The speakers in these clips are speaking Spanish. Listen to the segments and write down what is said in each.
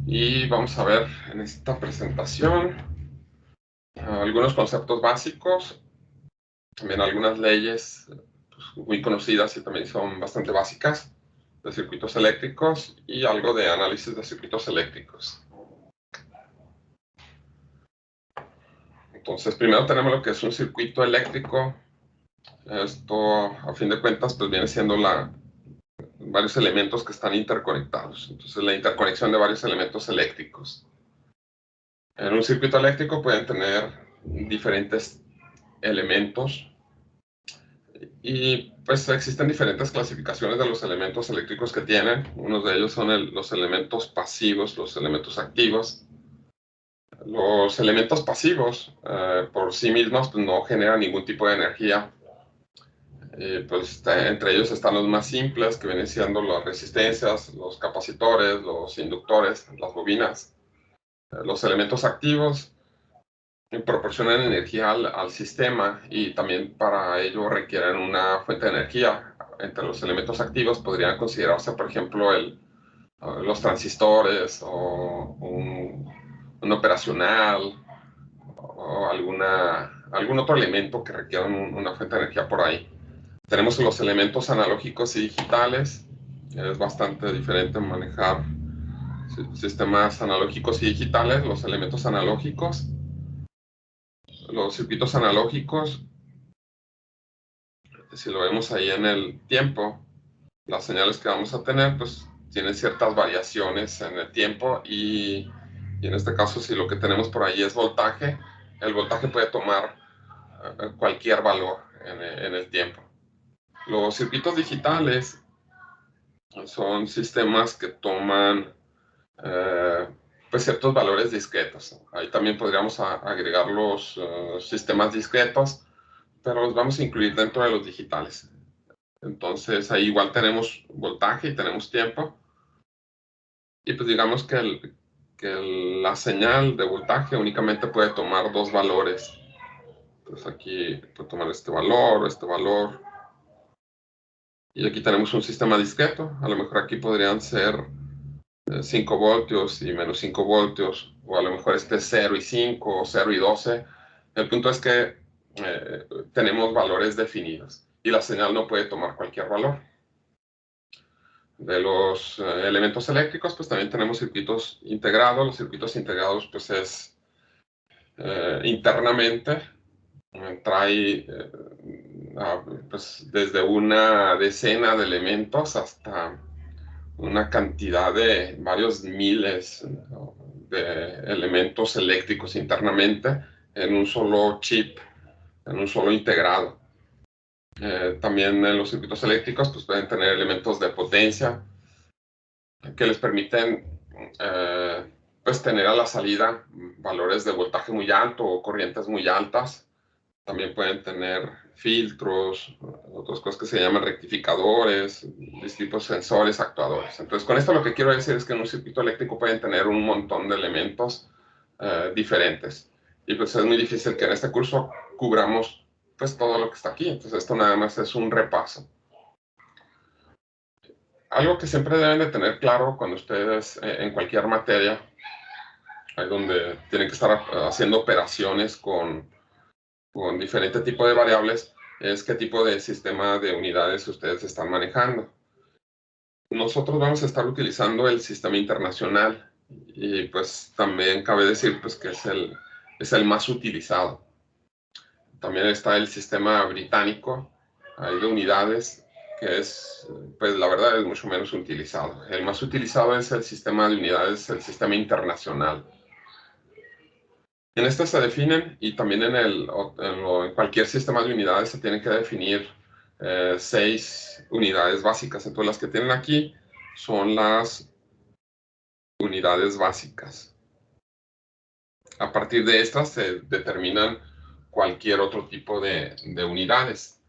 Y vamos a ver en esta presentación algunos conceptos básicos, también algunas leyes pues, muy conocidas y también son bastante básicas de circuitos eléctricos y algo de análisis de circuitos eléctricos. Entonces, primero tenemos lo que es un circuito eléctrico. Esto, a fin de cuentas, pues viene siendo varios elementos que están interconectados. Entonces, la interconexión de varios elementos eléctricos. En un circuito eléctrico pueden tener diferentes elementos y pues existen diferentes clasificaciones de los elementos eléctricos que tienen. Unos de ellos son los elementos pasivos, los elementos activos. Los elementos pasivos por sí mismos pues, no generan ningún tipo de energía. Pues entre ellos están los más simples, que vienen siendo las resistencias, los capacitores, los inductores, las bobinas. Los elementos activos proporcionan energía al sistema y también para ello requieren una fuente de energía. Entre los elementos activos podrían considerarse, por ejemplo, los transistores o un operacional o algún otro elemento que requiera una fuente de energía por ahí. Tenemos los elementos analógicos y digitales. Es bastante diferente manejar sistemas analógicos y digitales. Los elementos analógicos, los circuitos analógicos, si lo vemos ahí en el tiempo, las señales que vamos a tener, pues tienen ciertas variaciones en el tiempo y en este caso, si lo que tenemos por ahí es voltaje, el voltaje puede tomar cualquier valor en el tiempo. Los circuitos digitales son sistemas que toman pues ciertos valores discretos. Ahí también podríamos agregar los sistemas discretos, pero los vamos a incluir dentro de los digitales. Entonces ahí igual tenemos voltaje y tenemos tiempo. Y pues digamos que la señal de voltaje únicamente puede tomar dos valores. Entonces aquí puedo tomar este valor o este valor. Y aquí tenemos un sistema discreto. A lo mejor aquí podrían ser 5 voltios y menos 5 voltios. O a lo mejor este 0 y 5 o 0 y 12. El punto es que tenemos valores definidos. Y la señal no puede tomar cualquier valor. De los elementos eléctricos, pues también tenemos circuitos integrados. Los circuitos integrados, pues es internamente, trae pues, desde una decena de elementos hasta una cantidad de varios miles de elementos eléctricos internamente en un solo chip, en un solo integrado. También en los circuitos eléctricos pues pueden tener elementos de potencia que les permiten pues tener a la salida valores de voltaje muy alto o corrientes muy altas. También pueden tener filtros, otras cosas que se llaman rectificadores, distintos sensores, actuadores. Entonces, con esto lo que quiero decir es que en un circuito eléctrico pueden tener un montón de elementos diferentes. Y pues es muy difícil que en este curso cubramos pues todo lo que está aquí. Entonces, esto nada más es un repaso. Algo que siempre deben de tener claro cuando ustedes en cualquier materia, ahí donde tienen que estar haciendo operaciones con diferente tipo de variables, es qué tipo de sistema de unidades ustedes están manejando. Nosotros vamos a estar utilizando el sistema internacional y pues también cabe decir pues que es el más utilizado. También está el sistema británico, hay de unidades, que es, pues la verdad es mucho menos utilizado. El más utilizado es el sistema de unidades, el sistema internacional. En este se definen, y también en cualquier sistema de unidades se tienen que definir 6 unidades básicas. Entonces las que tienen aquí son las unidades básicas. A partir de estas se determinan cualquier otro tipo de unidades.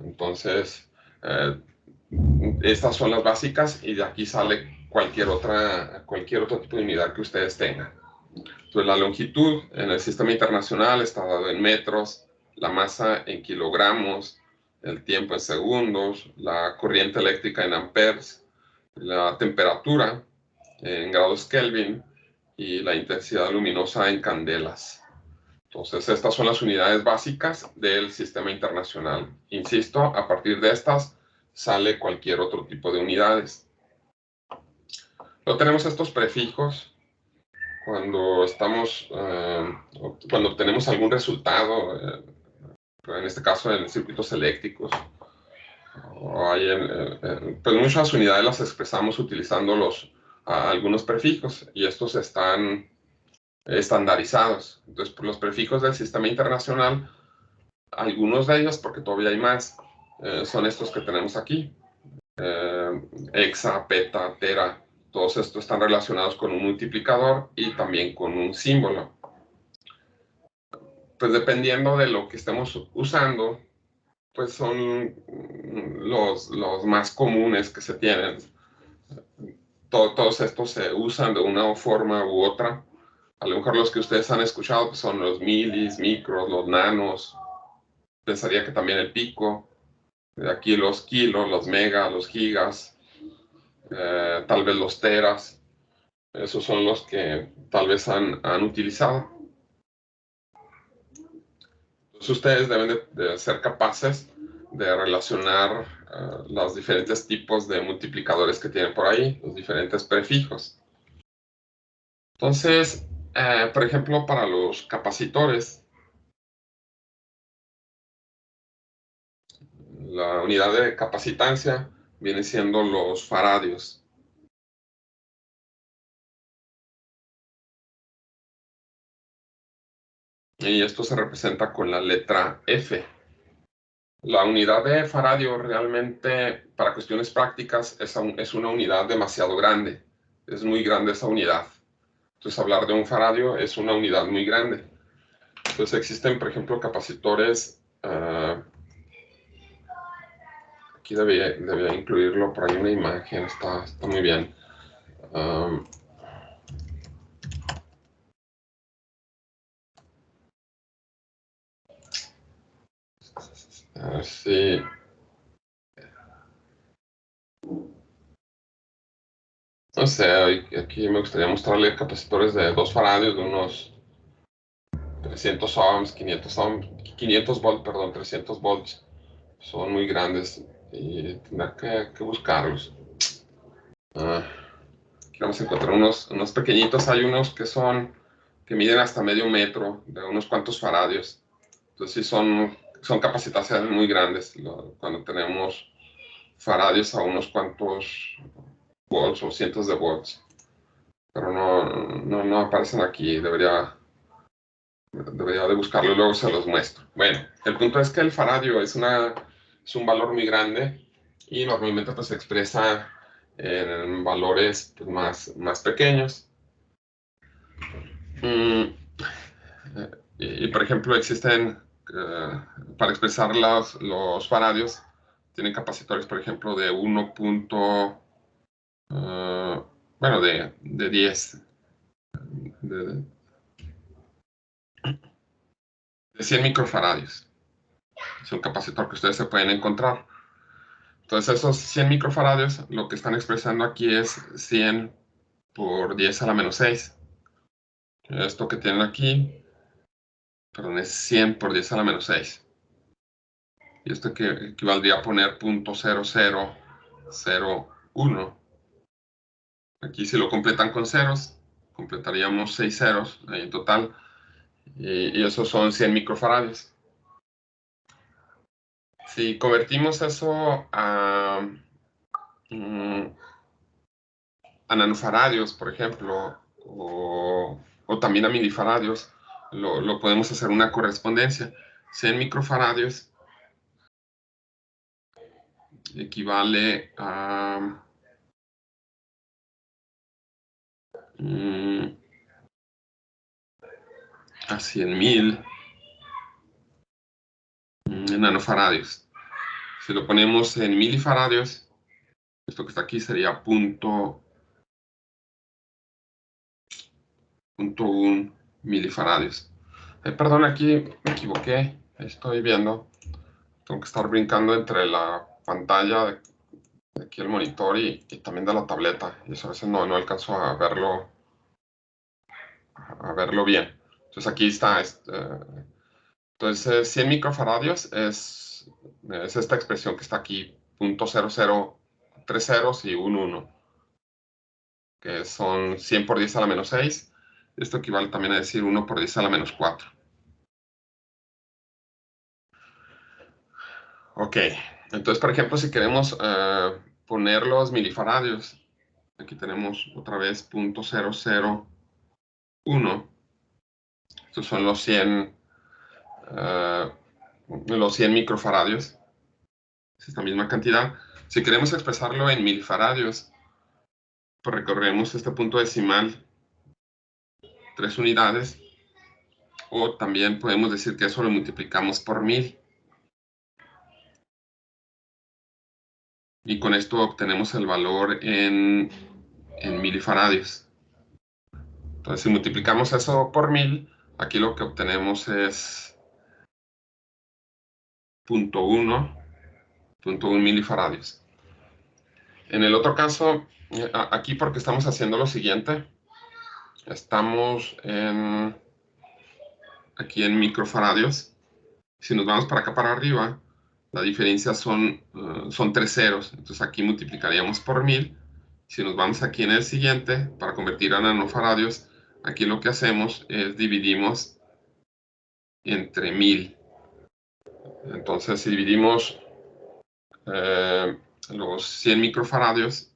Entonces, estas son las básicas y de aquí sale cualquier otro tipo de unidad que ustedes tengan. Entonces, la longitud en el sistema internacional está dado en metros, la masa en kilogramos, el tiempo en segundos, la corriente eléctrica en amperes, la temperatura en grados Kelvin y la intensidad luminosa en candelas. Entonces, estas son las unidades básicas del sistema internacional. Insisto, a partir de estas sale cualquier otro tipo de unidades. Luego tenemos estos prefijos cuando cuando obtenemos algún resultado, en este caso en circuitos eléctricos. Pues muchas unidades las expresamos utilizando algunos prefijos, y estos están estandarizados. Entonces, por los prefijos del sistema internacional, algunos de ellos, porque todavía hay más, son estos que tenemos aquí. Hexa, peta, tera, todos estos están relacionados con un multiplicador y también con un símbolo. Pues dependiendo de lo que estemos usando, pues son los más comunes que se tienen. Todos estos se usan de una forma u otra. A lo mejor los que ustedes han escuchado pues son los milis, micros, los nanos. Pensaría que también el pico. Aquí los kilos, los megas, los gigas, tal vez los teras. Esos son los que tal vez han utilizado. Entonces ustedes deben de ser capaces de relacionar los diferentes tipos de multiplicadores que tienen por ahí, los diferentes prefijos. Entonces, por ejemplo, para los capacitores, la unidad de capacitancia viene siendo los faradios. Y esto se representa con la letra F. La unidad de faradio realmente, para cuestiones prácticas, es una unidad demasiado grande. Es muy grande esa unidad. Entonces, hablar de un faradio es una unidad muy grande. Entonces, existen, por ejemplo, capacitores. Aquí debía incluirlo por ahí una imagen. Está muy bien. A ver si... No sé, aquí me gustaría mostrarle capacitores de 2 faradios de unos 300 ohms, 500 volts, perdón, 300 volts. Son muy grandes y tendrá que buscarlos. Aquí vamos a encontrar unos pequeñitos. Hay unos que miden hasta medio metro, de unos cuantos faradios. Entonces sí son capacitaciones muy grandes cuando tenemos faradios a unos cuantos volts o cientos de volts. Pero no aparecen aquí. Debería de buscarlo y luego se los muestro. Bueno, el punto es que el faradio es un valor muy grande y normalmente pues, se expresa en valores pues, más pequeños. Y por ejemplo, existen, para expresar los faradios, tienen capacitores, por ejemplo, de 1. Bueno, de 10. De 100 microfaradios. Es un capacitor que ustedes se pueden encontrar. Entonces, esos 100 microfaradios, lo que están expresando aquí es 100 por 10 a la menos 6. Esto que tienen aquí, perdón, es 100 por 10 a la menos 6. Y esto equivaldría a poner 0.0001. Aquí si lo completan con ceros, completaríamos 6 ceros en total. Y esos son 100 microfaradios. Si convertimos eso a nanofaradios, por ejemplo, o también a milifaradios, lo podemos hacer una correspondencia. 100 microfaradios equivale a 100.000 nanofaradios. Si lo ponemos en milifaradios, esto que está aquí sería 0.1 milifaradios. Perdón, aquí me equivoqué. Estoy viendo. Tengo que estar brincando entre la pantalla aquí el monitor y también de la tableta. Y eso a veces no alcanzo a verlo bien. Entonces aquí está. Entonces 100 microfaradios es esta expresión que está aquí, 0.00, 3 ceros y un 1, que son 100 por 10 a la menos 6. Esto equivale también a decir 1 por 10 a la menos 4. Ok, entonces por ejemplo si queremos poner los milifaradios, aquí tenemos otra vez 0.001. Estos son los 100 microfaradios. Es esta misma cantidad. Si queremos expresarlo en milifaradios, pues recorremos este punto decimal 3 unidades, o también podemos decir que eso lo multiplicamos por 1000. Y con esto obtenemos el valor en milifaradios. Entonces, si multiplicamos eso por 1000, aquí lo que obtenemos es 0.1 milifaradios. En el otro caso, aquí porque estamos haciendo lo siguiente, estamos aquí en microfaradios. Si nos vamos para acá para arriba, la diferencia son 3 ceros. Entonces aquí multiplicaríamos por 1000. Si nos vamos aquí en el siguiente, para convertir a nanofaradios, aquí lo que hacemos es dividimos entre 1000. Entonces si dividimos los 100 microfaradios,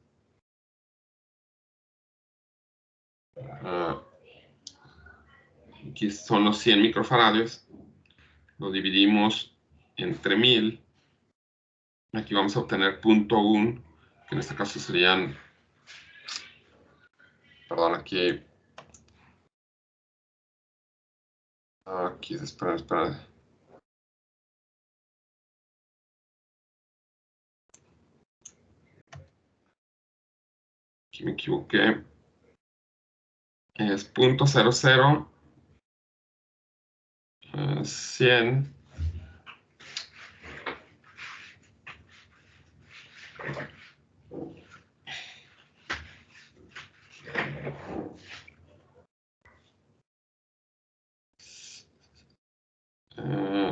aquí son los 100 microfaradios, lo dividimos entre 1000, aquí vamos a obtener 0.1, que en este caso serían, perdón, aquí, espera. Aquí me equivoqué. Es 0.00 100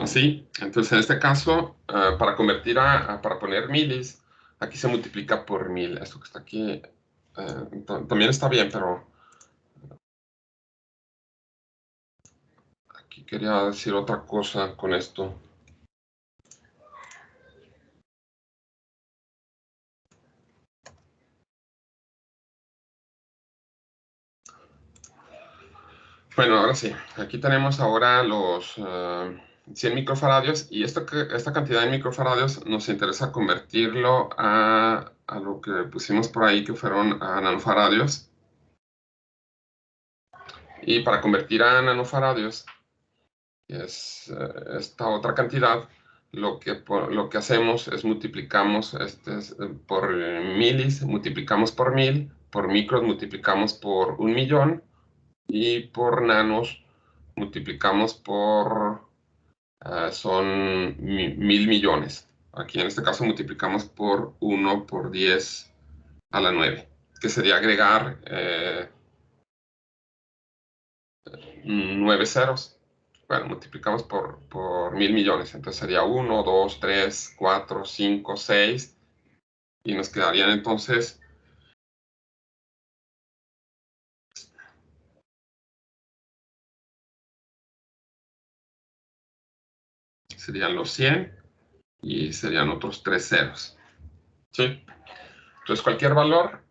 así. Entonces en este caso, para convertir para poner milis, aquí se multiplica por 1000. Esto que está aquí también está bien, pero aquí quería decir otra cosa con esto. Bueno, ahora sí. Aquí tenemos ahora los 100 microfaradios, y esta cantidad de microfaradios nos interesa convertirlo a lo que pusimos por ahí, que fueron a nanofaradios. Y para convertir a nanofaradios, es esta otra cantidad, lo que hacemos es multiplicamos por milis, multiplicamos por 1000, por micros multiplicamos por 1.000.000, y por nanos multiplicamos por, son 1.000.000.000. Aquí en este caso multiplicamos por 1 por 10 a la 9, que sería agregar 9 ceros. Bueno, multiplicamos por 1.000.000.000, entonces sería 1, 2, 3, 4, 5, 6, y nos quedarían entonces serían los 100 y serían otros 3 ceros. ¿Sí? Entonces cualquier valor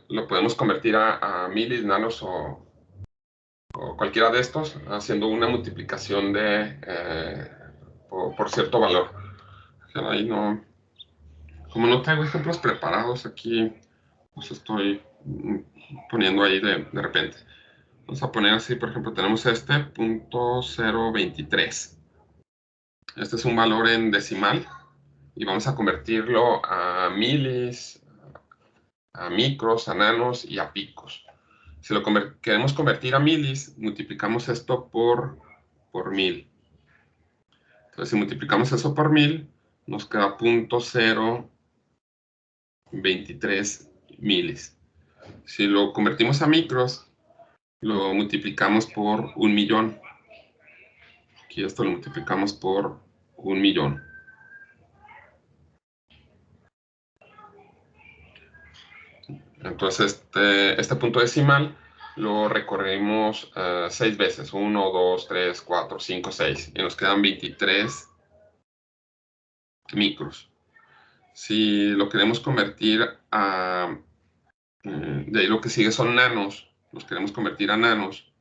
lo podemos convertir a milis, nanos o cualquiera de estos, haciendo una multiplicación por cierto valor. Ahí no, como no traigo ejemplos preparados aquí, los estoy poniendo ahí de repente. Vamos a poner así, por ejemplo, tenemos este 0.023. Este es un valor en decimal y vamos a convertirlo a milis, a micros, a nanos y a picos. Si lo queremos convertir a milis, multiplicamos esto por 1000. Entonces, si multiplicamos eso por 1000, nos queda 0.023 milis. Si lo convertimos a micros, lo multiplicamos por 1.000.000. Aquí esto lo multiplicamos por 1.000.000. Entonces, este punto decimal lo recorrimos 6 veces. 1, 2, 3, 4, 5, 6. Y nos quedan 23 micros. Si lo queremos convertir a... de ahí lo que sigue son nanos. Los queremos convertir a nanos.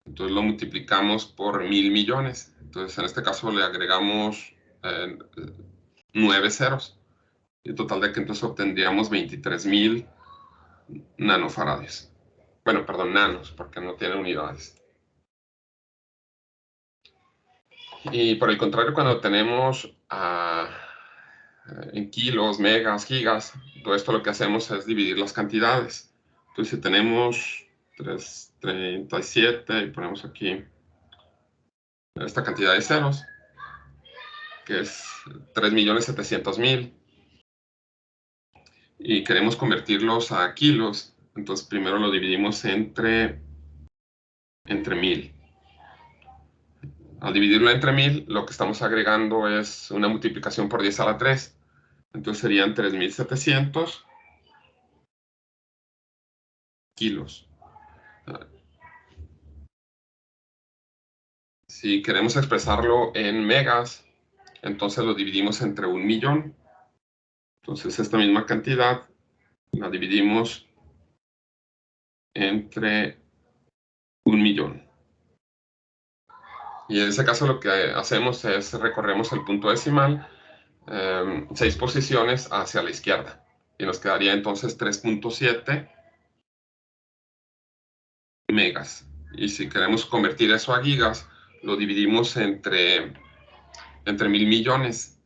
Entonces lo multiplicamos por 1.000.000.000. Entonces, en este caso le agregamos 9 ceros. Y en total de que entonces obtendríamos 23.000 nanofaradios. Bueno, perdón, nanos, porque no tiene unidades. Y por el contrario, cuando tenemos en kilos, megas, gigas, todo esto lo que hacemos es dividir las cantidades. Entonces, si tenemos 37 y ponemos aquí esta cantidad de ceros, que es 3.700.000, y queremos convertirlos a kilos, entonces primero lo dividimos entre 1.000. Al dividirlo entre 1.000, lo que estamos agregando es una multiplicación por 10 a la 3. Entonces serían 3.700 kilos. Si queremos expresarlo en megas, entonces lo dividimos entre 1.000.000. Entonces esta misma cantidad la dividimos entre 1.000.000. Y en ese caso lo que hacemos es recorremos el punto decimal 6 posiciones hacia la izquierda. Y nos quedaría entonces 3.7 megas. Y si queremos convertir eso a gigas, lo dividimos entre 1.000.000.000.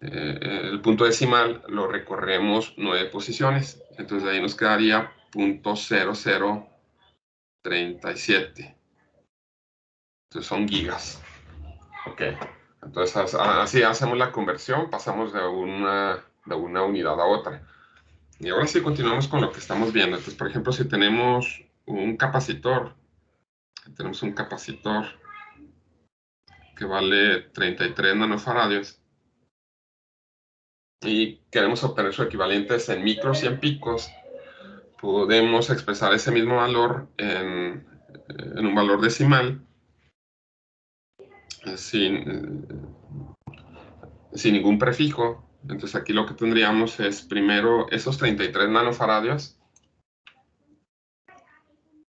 El punto decimal lo recorremos 9 posiciones. Entonces de ahí nos quedaría 0.0037. Entonces son gigas. Ok. Entonces así hacemos la conversión, pasamos de una unidad a otra. Y ahora sí continuamos con lo que estamos viendo. Entonces, por ejemplo, si tenemos un capacitor que vale 33 nanofaradios y queremos obtener su equivalente en micros y en picos, podemos expresar ese mismo valor en un valor decimal sin ningún prefijo. Entonces aquí lo que tendríamos es primero esos 33 nanofaradios,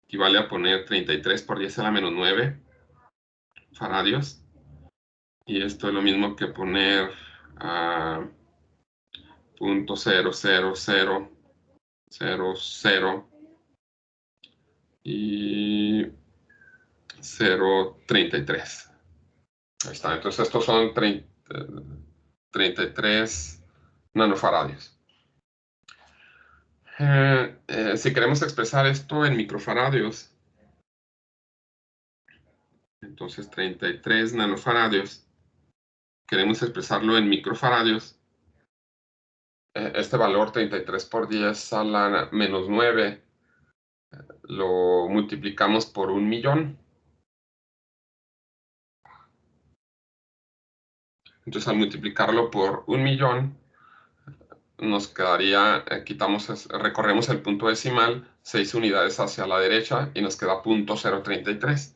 equivale a poner 33 por 10 a la menos 9 faradios. Y esto es lo mismo que poner a 0.00000 y 0.33. Ahí está. Entonces estos son 33 nanofaradios. Si queremos expresar esto en microfaradios, entonces 33 nanofaradios, queremos expresarlo en microfaradios, este valor 33 por 10 a la menos 9 lo multiplicamos por 1.000.000. Entonces al multiplicarlo por 1.000.000 nos quedaría, recorremos el punto decimal 6 unidades hacia la derecha y nos queda 0.033.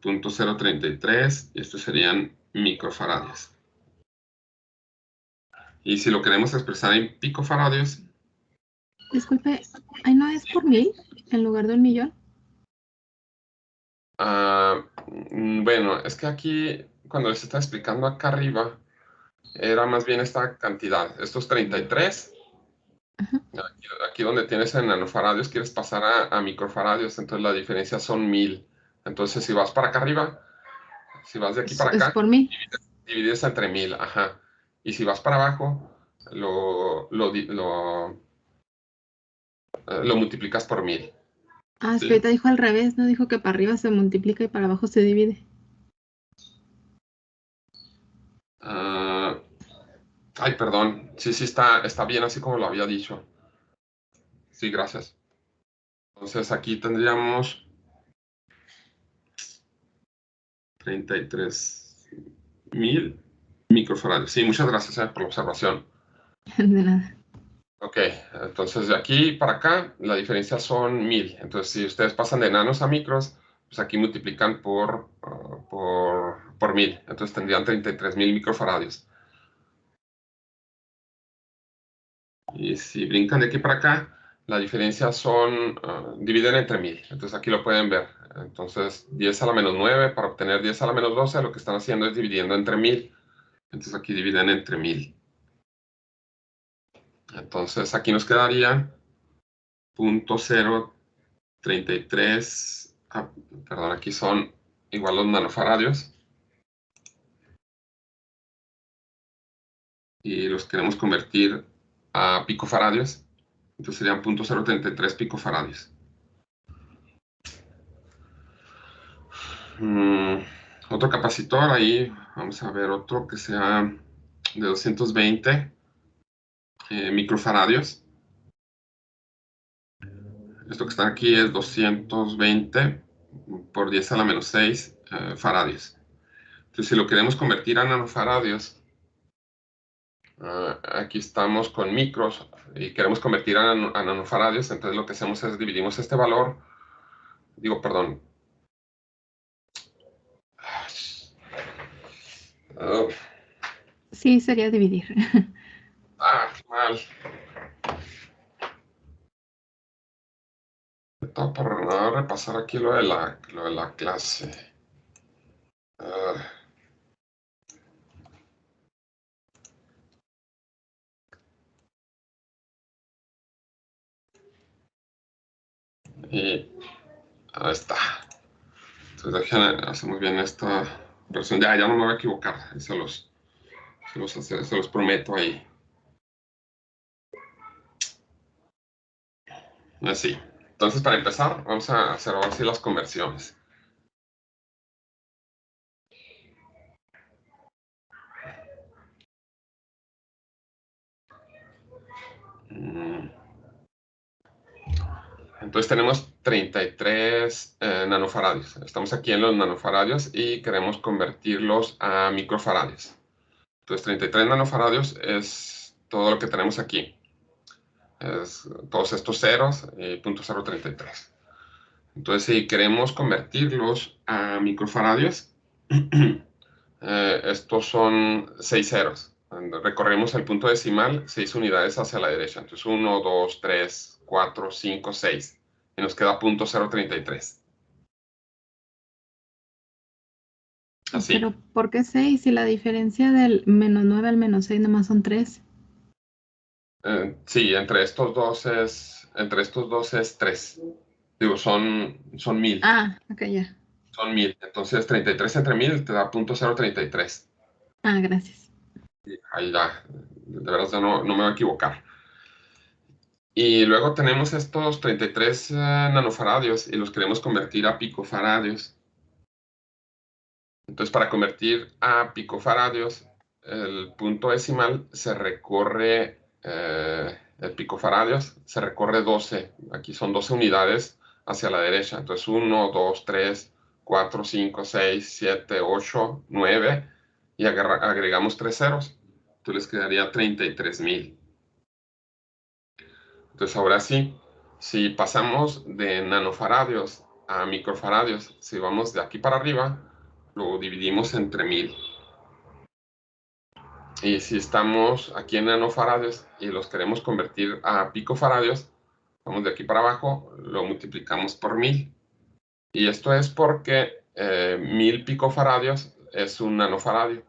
0.033, y estos serían microfaradios. Y si lo queremos expresar en picofaradios... Disculpe, ¿ahí no es por 1.000 en lugar de 1.000.000? Bueno, es que aquí, cuando les está explicando acá arriba, era más bien esta cantidad, estos 33. Aquí donde tienes en nanofaradios, quieres pasar a microfaradios, entonces la diferencia son 1.000. Entonces, si vas para acá arriba, si vas de aquí para acá, es por 1.000. divides entre 1.000, ajá. Y si vas para abajo, lo multiplicas por 1.000. Ah, es ¿sí? que ahorita dijo al revés, ¿no? Dijo que para arriba se multiplica y para abajo se divide. Ay, perdón. Sí, está bien así como lo había dicho. Sí, gracias. Entonces aquí tendríamos 33.000 microfarads. Sí, muchas gracias por la observación. De nada. Ok, entonces de aquí para acá la diferencia son 1000. Entonces si ustedes pasan de nanos a micros, pues aquí multiplican por 1000. Entonces tendrían 33.000 microfaradios. Y si brincan de aquí para acá, la diferencia son, dividen entre 1000. Entonces aquí lo pueden ver. Entonces 10 a la menos 9 para obtener 10 a la menos 12, lo que están haciendo es dividiendo entre 1000. Entonces aquí dividen entre 1000. Entonces aquí nos quedaría 0.033, perdón, aquí son igual los nanofaradios. Y los queremos convertir a picofaradios. Entonces serían 0.033 picofaradios. Otro capacitor ahí, vamos a ver otro que sea de 220 microfaradios. Esto que está aquí es 220 por 10 a la menos 6 faradios. Entonces, si lo queremos convertir a nanofaradios, aquí estamos con micros y queremos convertir a nanofaradios, entonces lo que hacemos es dividimos este valor, perdón. Sí, sería dividir. Mal. Estaba para repasar aquí lo de la clase. Y ahí está. Entonces hacemos bien esta versión. Ya no me voy a equivocar. Se los prometo ahí. Así. Entonces, para empezar, vamos a hacer ahora sí las conversiones. Entonces tenemos 33 nanofaradios. Estamos aquí en los nanofaradios y queremos convertirlos a microfaradios. Entonces 33 nanofaradios es todo lo que tenemos aquí. Es todos estos ceros y 0.033. Entonces si queremos convertirlos a microfaradios, estos son 6 ceros. Recorremos el punto decimal 6 unidades hacia la derecha. Entonces 1, 2, 3, 4, 5, 6. Y nos queda 0.033. Así. Pero ¿por qué 6 si la diferencia del menos 9 al menos 6 nomás son 3? Sí, entre estos dos es 3. Digo, son 1000. Ok, ya. Son 1000. Entonces 33 entre 1000 te da 0.033. Gracias. Ahí ya, de verdad ya no me voy a equivocar. Y luego tenemos estos 33 nanofaradios y los queremos convertir a picofaradios. Entonces, para convertir a picofaradios, el punto decimal se recorre, el picofaradios se recorre 12. Aquí son 12 unidades hacia la derecha. Entonces, 1, 2, 3, 4, 5, 6, 7, 8, 9. Y agregamos 3 ceros. Entonces, les quedaría 33.000. Entonces, ahora sí, si pasamos de nanofaradios a microfaradios, si vamos de aquí para arriba, lo dividimos entre 1000. Y si estamos aquí en nanofaradios y los queremos convertir a picofaradios, vamos de aquí para abajo, lo multiplicamos por 1000. Y esto es porque 1000 picofaradios es un nanofaradio.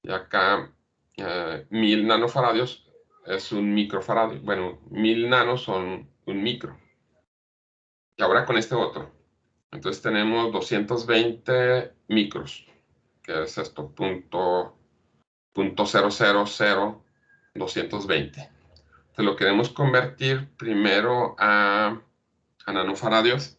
Y acá 1000 nanofaradios es un microfaradio. Bueno, 1000 nanos son un micro. Y ahora con este otro. Entonces tenemos 220 micros, que es esto, punto 0.000220. Entonces lo queremos convertir primero a nanofaradios.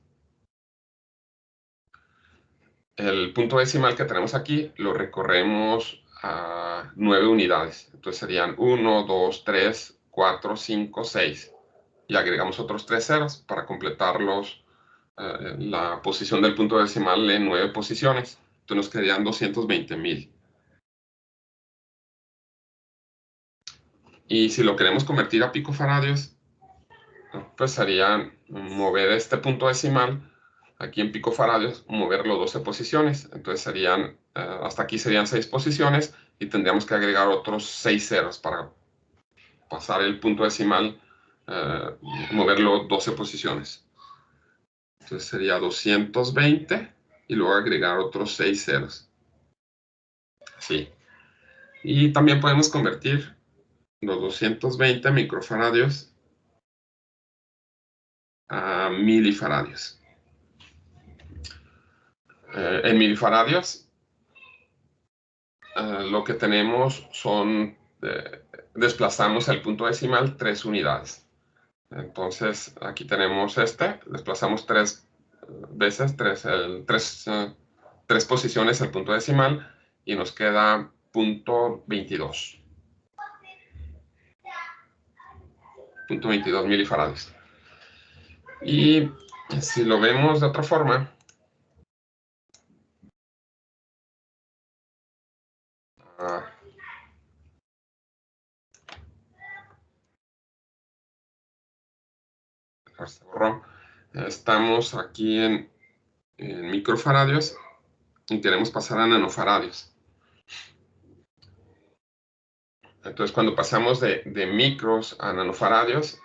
El punto decimal que tenemos aquí lo recorremos a 9 unidades. Entonces serían 1, 2, 3, 4, 5, 6. Y agregamos otros 3 ceros para completar la posición del punto decimal en 9 posiciones. Entonces nos quedarían 220,000. Y si lo queremos convertir a picofaradios, pues sería mover este punto decimal aquí en picofaradios, moverlo 12 posiciones. Entonces serían, hasta aquí serían 6 posiciones y tendríamos que agregar otros 6 ceros para pasar el punto decimal, moverlo 12 posiciones. Entonces sería 220 y luego agregar otros 6 ceros. Así. Y también podemos convertir los 220 microfaradios a milifaradios. En milifaradios, lo que tenemos son, desplazamos el punto decimal 3 unidades. Entonces, aquí tenemos desplazamos 3 veces, 3 posiciones el punto decimal y nos queda punto 22. Punto 22 milifaradios. Y si lo vemos de otra forma, se borró. Estamos aquí en microfaradios y queremos pasar a nanofaradios. Entonces, cuando pasamos de micros a nanofaradios,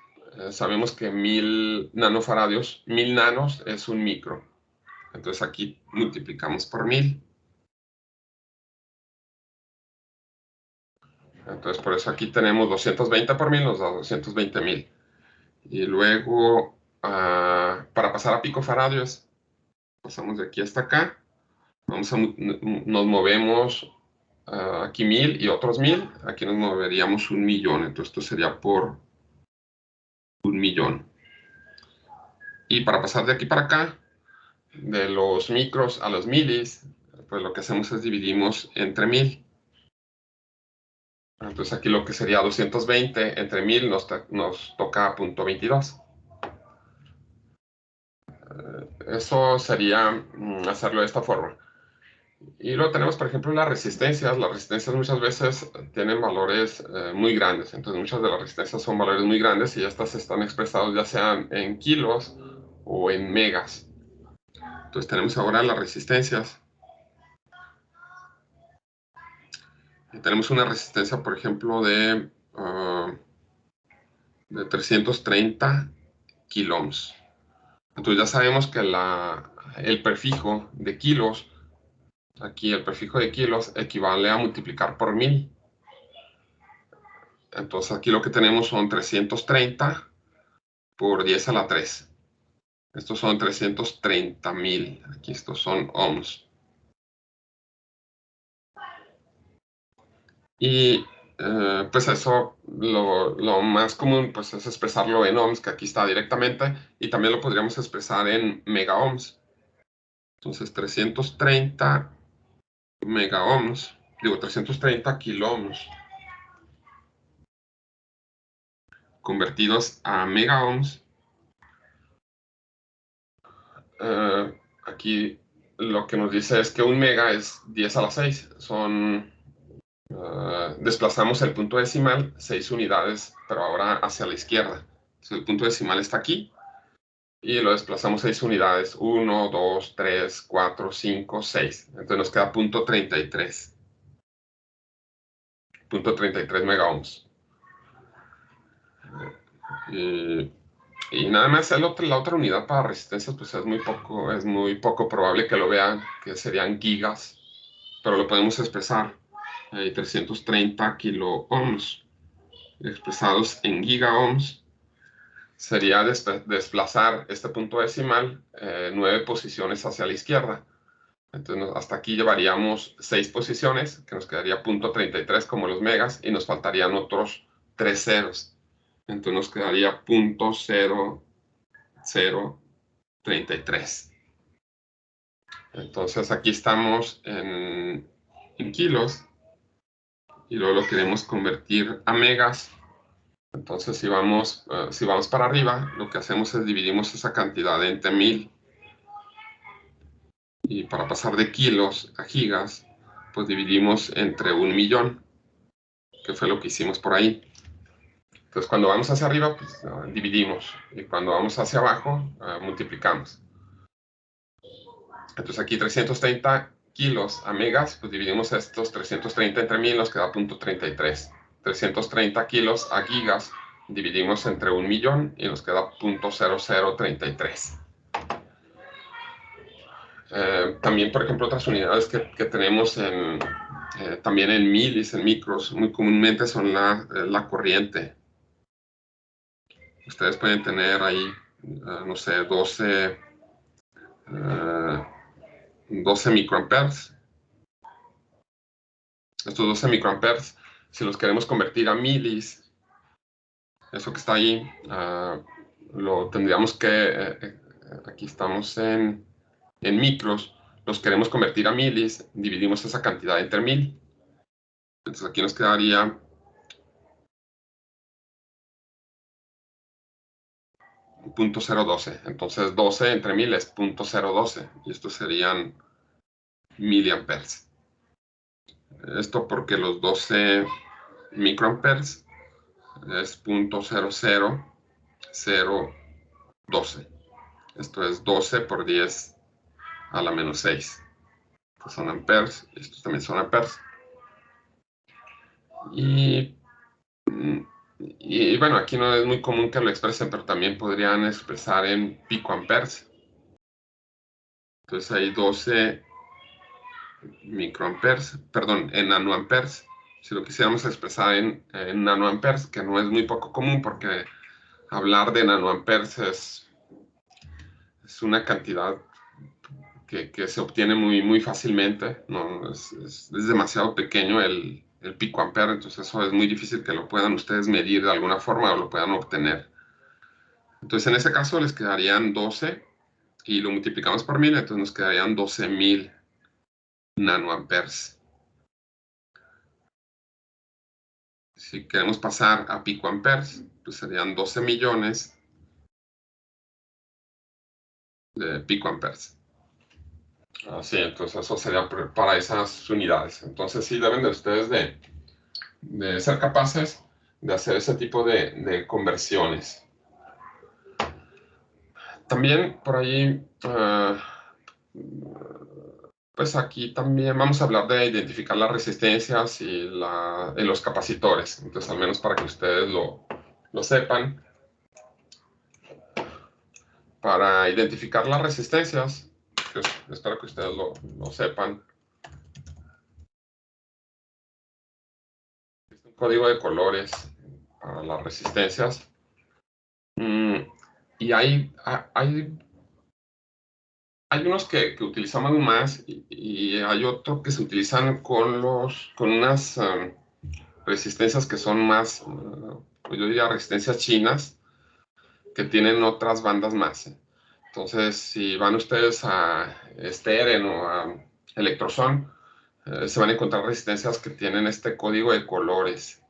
sabemos que 1000 nanofaradios, 1000 nanos es un micro. Entonces aquí multiplicamos por 1000. Entonces por eso aquí tenemos 220 por 1000, nos da 220,000. Y luego, para pasar a picofaradios, pasamos de aquí hasta acá. Nos movemos aquí 1000 y otros 1000. Aquí nos moveríamos 1,000,000. Entonces esto sería por 1,000,000. Y para pasar de aquí para acá, de los micros a los milis, pues lo que hacemos es dividimos entre 1000. Entonces aquí lo que sería 220 entre 1000 nos toca punto 22. Eso sería hacerlo de esta forma. Y luego tenemos, por ejemplo, las resistencias. Las resistencias muchas veces tienen valores muy grandes. Entonces muchas de las resistencias son valores muy grandes y estas están expresados ya sean en kilos o en megas. Entonces tenemos ahora las resistencias. Y tenemos una resistencia, por ejemplo, de 330 kiloohms. Entonces ya sabemos que el prefijo de kilos, aquí el prefijo de kilos equivale a multiplicar por 1000. Entonces aquí lo que tenemos son 330 por 10 a la 3. Estos son 330,000. Aquí estos son ohms. Y pues eso, lo más común pues es expresarlo en ohms, que aquí está directamente, y también lo podríamos expresar en mega ohms. Entonces 330 mega ohms, 330 kilo ohms convertidos a mega ohms. Aquí lo que nos dice es que un mega es 10 a la 6. Desplazamos el punto decimal 6 unidades, pero ahora hacia la izquierda. Entonces, el punto decimal está aquí y lo desplazamos 6 unidades. 1, 2, 3, 4, 5, 6. Entonces nos queda punto 33. Punto 33 mega ohms. Y nada más la otra unidad para resistencias, pues es muy poco probable que lo vean, que serían gigas, pero lo podemos expresar. 330 kilo ohms expresados en giga ohms sería desplazar este punto decimal 9 posiciones hacia la izquierda. Entonces hasta aquí llevaríamos 6 posiciones, que nos quedaría punto 33 como los megas, y nos faltarían otros 3 ceros. Entonces nos quedaría punto 0,033. Entonces aquí estamos en kilos. y luego lo queremos convertir a megas. Entonces, si vamos para arriba, lo que hacemos es dividimos esa cantidad entre 1000. Y para pasar de kilos a gigas, pues dividimos entre 1.000.000, que fue lo que hicimos por ahí. Entonces, cuando vamos hacia arriba, pues dividimos. Y cuando vamos hacia abajo, multiplicamos. Entonces, aquí 330 kilos a megas, pues dividimos estos 330 entre 1000, nos queda 0.33. 330 kilos a gigas, dividimos entre 1.000.000 y nos queda 0.0033. También, por ejemplo, otras unidades que tenemos también en milis, en micros, muy comúnmente son la corriente. Ustedes pueden tener ahí, no sé, 12 microamperes. Estos 12 microamperes, si los queremos convertir a milis, eso que está ahí, lo tendríamos que, aquí estamos en micros, los queremos convertir a milis, dividimos esa cantidad entre 1000. Entonces aquí nos quedaría 0.012. Entonces 12 entre 1000 es 0.012 y estos serían miliamperes. Esto porque los 12 microamperes es 0.00012. Esto es 12 por 10 a la menos 6. Estos son amperes y estos también son amperes. Y bueno, aquí no es muy común que lo expresen, pero también podrían expresar en picoamperes. Entonces hay 12 microamperes, perdón, en nanoamperes. Si lo quisiéramos expresar en nanoamperes, que no es muy poco común porque hablar de nanoamperes es una cantidad que se obtiene muy fácilmente, ¿no? Es demasiado pequeño el picoampere, entonces eso es muy difícil que lo puedan ustedes medir de alguna forma o lo puedan obtener. Entonces en ese caso les quedarían 12 y lo multiplicamos por 1000, entonces nos quedarían 12.000 nanoamperes. Si queremos pasar a picoamperes, pues serían 12 millones de picoamperes. Así, entonces eso sería para esas unidades. Entonces sí deben de ustedes de ser capaces de hacer ese tipo de conversiones. También por ahí, pues aquí también vamos a hablar de identificar las resistencias y los capacitores. Entonces al menos para que ustedes lo sepan. Para identificar las resistencias, pues espero que ustedes lo sepan. Es un código de colores para las resistencias. Y hay unos que utilizamos más y hay otros que se utilizan con unas resistencias que son más, yo diría resistencias chinas, que tienen otras bandas más. Entonces, si van ustedes a Steren o a Electroson, se van a encontrar resistencias que tienen este código de colores.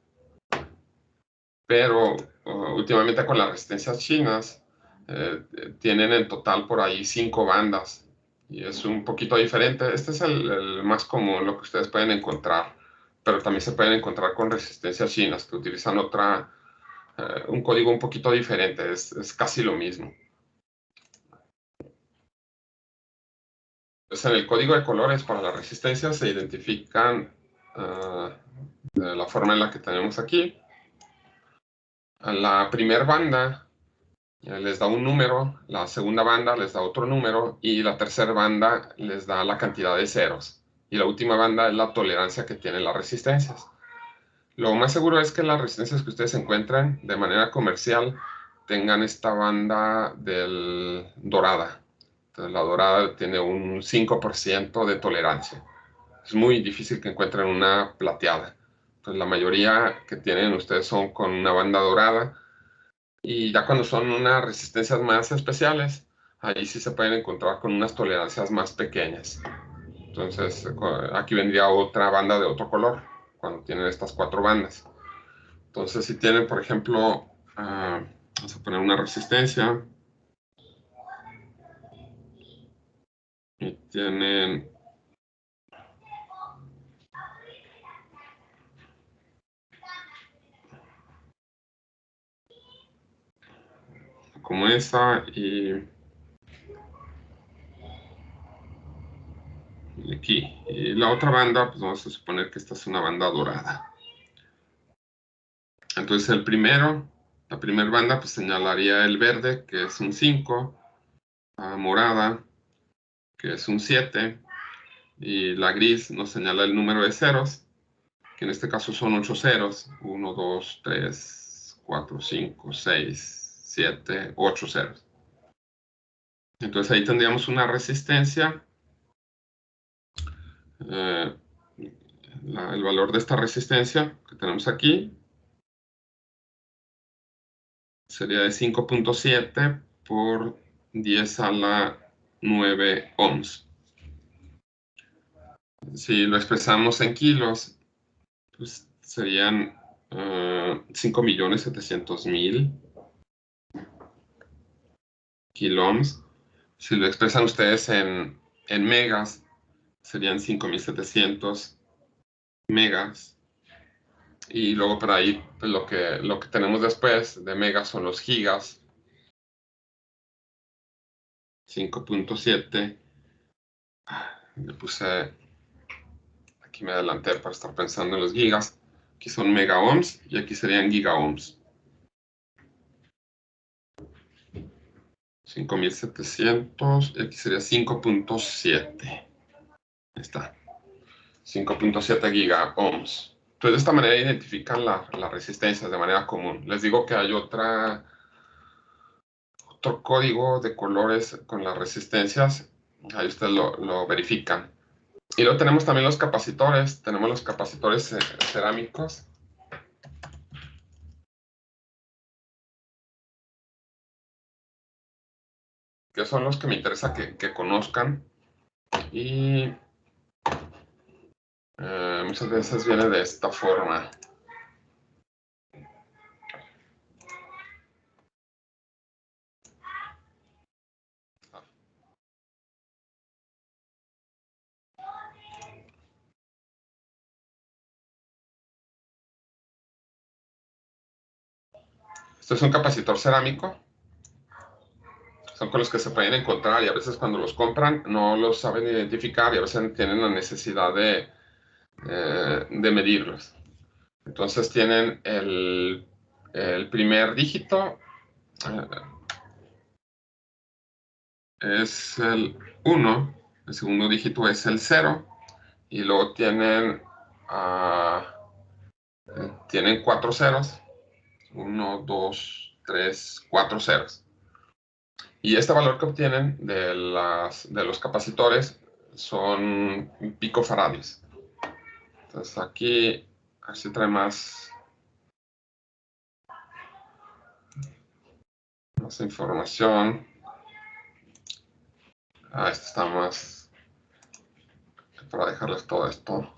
Pero últimamente con las resistencias chinas, tienen en total por ahí 5 bandas. Y es un poquito diferente. Este es el más común, lo que ustedes pueden encontrar. Pero también se pueden encontrar con resistencias chinas que utilizan un código un poquito diferente. Es casi lo mismo. Pues en el código de colores para las resistencias se identifican de la forma en la que tenemos aquí. A la primera banda les da un número, la segunda banda les da otro número y la tercera banda les da la cantidad de ceros. Y la última banda es la tolerancia que tienen las resistencias. Lo más seguro es que las resistencias que ustedes encuentran de manera comercial tengan esta banda dorada. Entonces, la dorada tiene un 5% de tolerancia. Es muy difícil que encuentren una plateada. Entonces, la mayoría que tienen ustedes son con una banda dorada. Y ya cuando son unas resistencias más especiales, ahí sí se pueden encontrar con unas tolerancias más pequeñas. Entonces, aquí vendría otra banda de otro color, cuando tienen estas 4 bandas. Entonces, si tienen, por ejemplo, vamos a poner una resistencia. Y tienen como esa y aquí. Y la otra banda, pues vamos a suponer que esta es una banda dorada. Entonces la primera banda, pues señalaría el verde, que es un 5, morada, que es un 7, y la gris nos señala el número de ceros, que en este caso son 8 ceros, 1, 2, 3, 4, 5, 6, 7, 8 ceros. Entonces ahí tendríamos una resistencia. El valor de esta resistencia que tenemos aquí sería de 5.7 por 10 a la 9 ohms. Si lo expresamos en kilos, pues serían 5.700.000 kiloohms. Si lo expresan ustedes en megas, serían 5.700 megas. Y luego por ahí pues, lo que tenemos después de megas son los gigas. 5.7. Le puse, aquí me adelanté para estar pensando en los gigas. Aquí son mega ohms y aquí serían giga ohms. 5.700 y aquí sería 5.7. Ahí está. 5.7 giga ohms. Entonces de esta manera identifican las resistencias de manera común. Les digo que hay otro código de colores con las resistencias. Ahí ustedes lo verifican. Y luego tenemos también los capacitores. Tenemos los capacitores cerámicos. Que son los que me interesa que conozcan. Y muchas veces viene de esta forma. Este es un capacitor cerámico. Son con los que se pueden encontrar y a veces cuando los compran no los saben identificar y a veces tienen la necesidad de medirlos. Entonces tienen el primer dígito, es el 1, el segundo dígito es el 0 y luego tienen 4 ceros, 1, 2, 3, 4 ceros. Y este valor que obtienen de los capacitores son picofaradios. Entonces aquí, así trae más información. Esto está más para dejarles todo esto.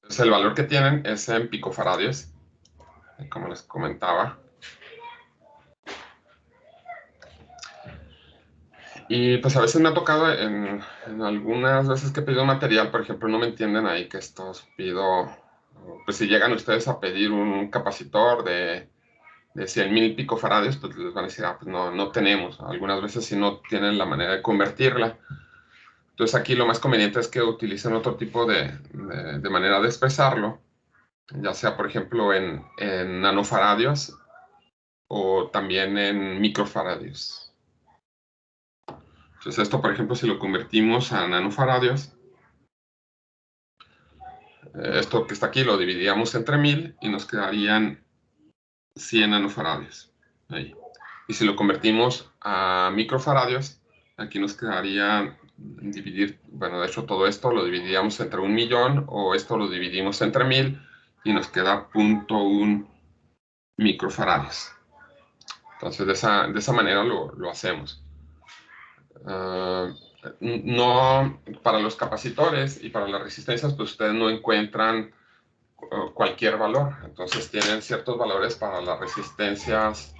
Entonces el valor que tienen es en picofaradios, como les comentaba. Y pues a veces me ha tocado en algunas veces que he pedido material, por ejemplo, no me entienden ahí que estos pido, pues si llegan ustedes a pedir un capacitor de 100.000 picofaradios, pues les van a decir, pues no tenemos. Algunas veces si no tienen la manera de convertirla. Entonces aquí lo más conveniente es que utilicen otro tipo de manera de expresarlo, ya sea por ejemplo en nanofaradios o también en microfaradios. Entonces esto, por ejemplo, si lo convertimos a nanofaradios, esto que está aquí lo dividiríamos entre 1000 y nos quedarían 100 nanofaradios. Ahí. Y si lo convertimos a microfaradios, aquí nos quedaría dividir, bueno, de hecho todo esto lo dividiríamos entre 1.000.000 o esto lo dividimos entre 1000 y nos queda 0.1 microfaradios. Entonces de esa manera lo hacemos. No, para los capacitores y para las resistencias, pues ustedes no encuentran cualquier valor. Entonces tienen ciertos valores para las resistencias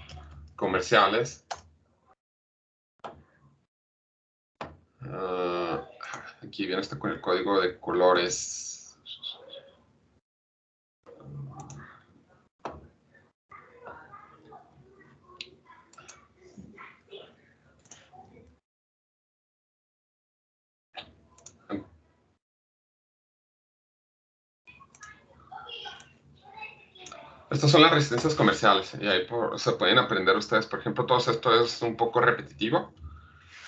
comerciales. Aquí viene con el código de colores. Estas son las resistencias comerciales y ahí se pueden aprender ustedes. Por ejemplo, todo esto es un poco repetitivo.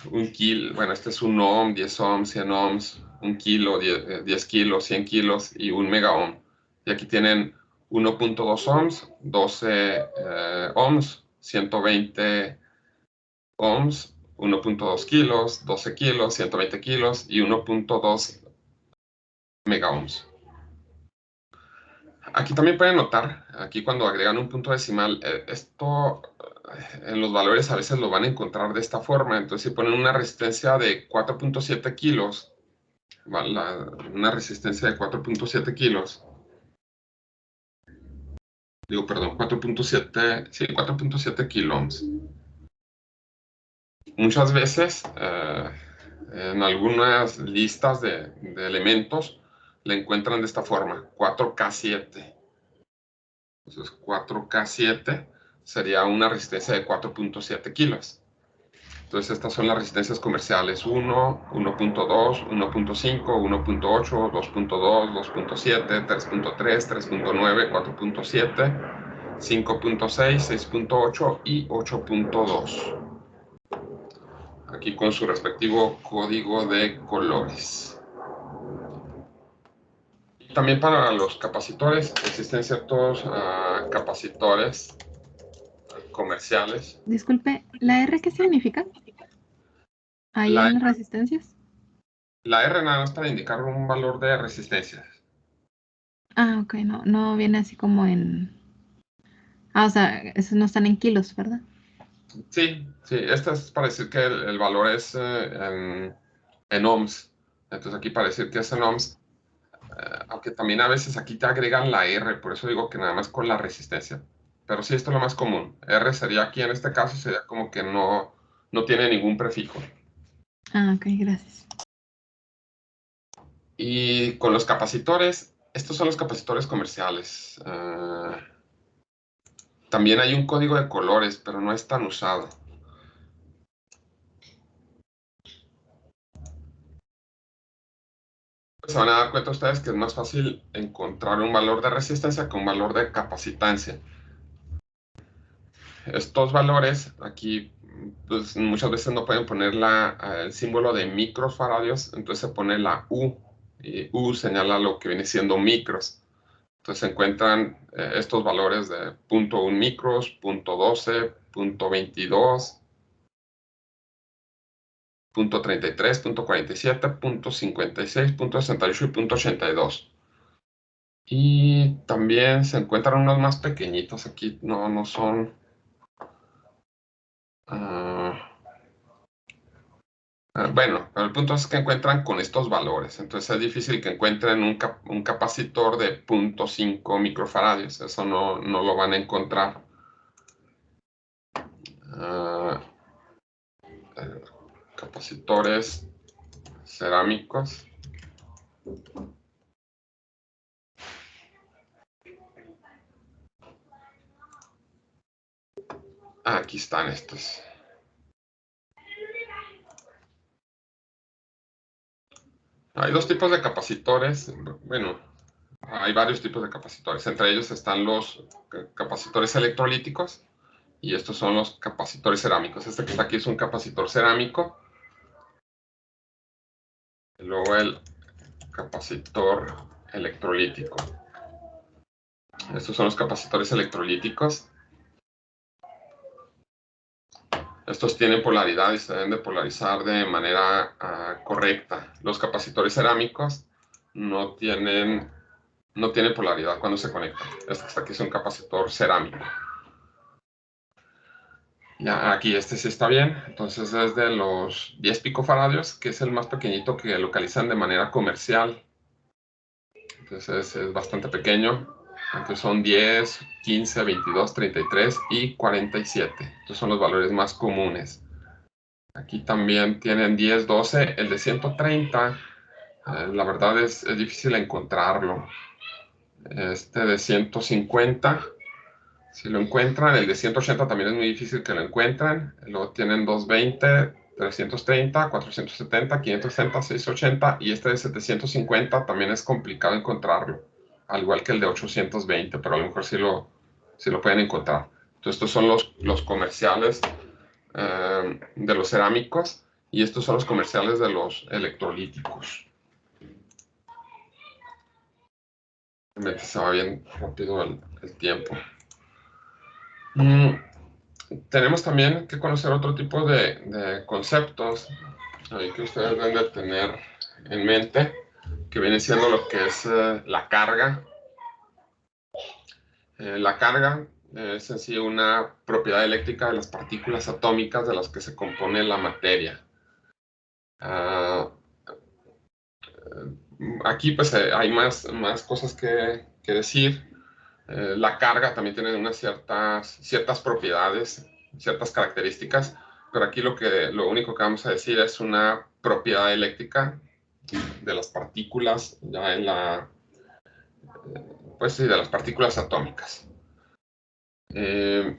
Un kilo, bueno, este es un ohm, 10 ohms, 100 ohms, un kilo, 10 kilos, 100 kilos y un mega ohm. Y aquí tienen 1.2 ohms, 12 ohms, 120 ohms, 1.2 kilos, 12 kilos, 120 kilos y 1.2 mega ohms. Aquí también pueden notar, aquí cuando agregan un punto decimal, esto en los valores a veces lo van a encontrar de esta forma. Entonces, si ponen una resistencia de 4.7 kilos, una resistencia de 4.7 kilos, digo, perdón, 4.7, sí, 4.7 kiloohms. Muchas veces, en algunas listas de elementos, la encuentran de esta forma, 4K7. Entonces, 4K7 sería una resistencia de 4.7 kilos. Entonces, estas son las resistencias comerciales 1, 1.2, 1.5, 1.8, 2.2, 2.7, 3.3, 3.9, 4.7, 5.6, 6.8 y 8.2. Aquí con su respectivo código de colores. También para los capacitores existen ciertos capacitores comerciales. Disculpe, ¿la R qué significa? Ahí La, en las resistencias. la R nada más para indicar un valor de resistencia. Ah, ok, no viene así como en... Ah, o sea, esos no están en kilos, ¿verdad? Sí, esta es para decir que el valor es en ohms. Entonces aquí para decir que es en ohms, aunque también a veces aquí te agregan la R, por eso digo que nada más con la resistencia. Pero sí, esto es lo más común. R sería aquí en este caso, sería como que no tiene ningún prefijo. Ah, ok, gracias. Y con los capacitores, estos son los capacitores comerciales. También hay un código de colores, pero no es tan usado. Se van a dar cuenta ustedes que es más fácil encontrar un valor de resistencia que un valor de capacitancia. Estos valores aquí pues, muchas veces no pueden poner el símbolo de microfaradios, entonces se pone la U, y U señala lo que viene siendo micros. Entonces se encuentran estos valores de 0.1 micros, 0.12, 0.22, 0.33, 0.47, 0.56, 0.68 y 0.82. Y también se encuentran unos más pequeñitos aquí, no son... bueno, pero el punto es que encuentran con estos valores. Entonces es difícil que encuentren un capacitor de 0.5 microfaradios. Eso no lo van a encontrar. Capacitores cerámicos. Aquí están estos. Hay dos tipos de capacitores. Bueno, hay varios tipos de capacitores. Entre ellos están los capacitores electrolíticos y estos son los capacitores cerámicos. Este que está aquí es un capacitor cerámico. Y luego el capacitor electrolítico. Estos son los capacitores electrolíticos. Estos tienen polaridad y se deben de polarizar de manera correcta. Los capacitores cerámicos no tienen polaridad cuando se conectan. Este que está aquí es un capacitor cerámico. Ya, aquí este sí está bien. Entonces es de los 10 picofaradios, que es el más pequeñito que localizan de manera comercial. Entonces es bastante pequeño. Entonces son 10, 15, 22, 33 y 47. Estos son los valores más comunes. Aquí también tienen 10, 12. El de 130, la verdad es difícil encontrarlo. Este de 150, si lo encuentran. El de 180 también es muy difícil que lo encuentren. Luego tienen 220, 330, 470, 560, 680. Y este de 750 también es complicado encontrarlo. Al igual que el de 820, pero a lo mejor sí lo pueden encontrar. Entonces estos son los comerciales de los cerámicos. Y estos son los comerciales de los electrolíticos. Se va bien rápido el tiempo. Tenemos también que conocer otro tipo de conceptos que ustedes deben de tener en mente, que viene siendo lo que es la carga. La carga es en sí una propiedad eléctrica de las partículas atómicas de las que se compone la materia. Ah, aquí pues hay más cosas que decir. La carga también tiene unas ciertas propiedades, ciertas características, pero aquí lo único que vamos a decir es una propiedad eléctrica de las partículas, ya pues sí, de las partículas atómicas. Eh,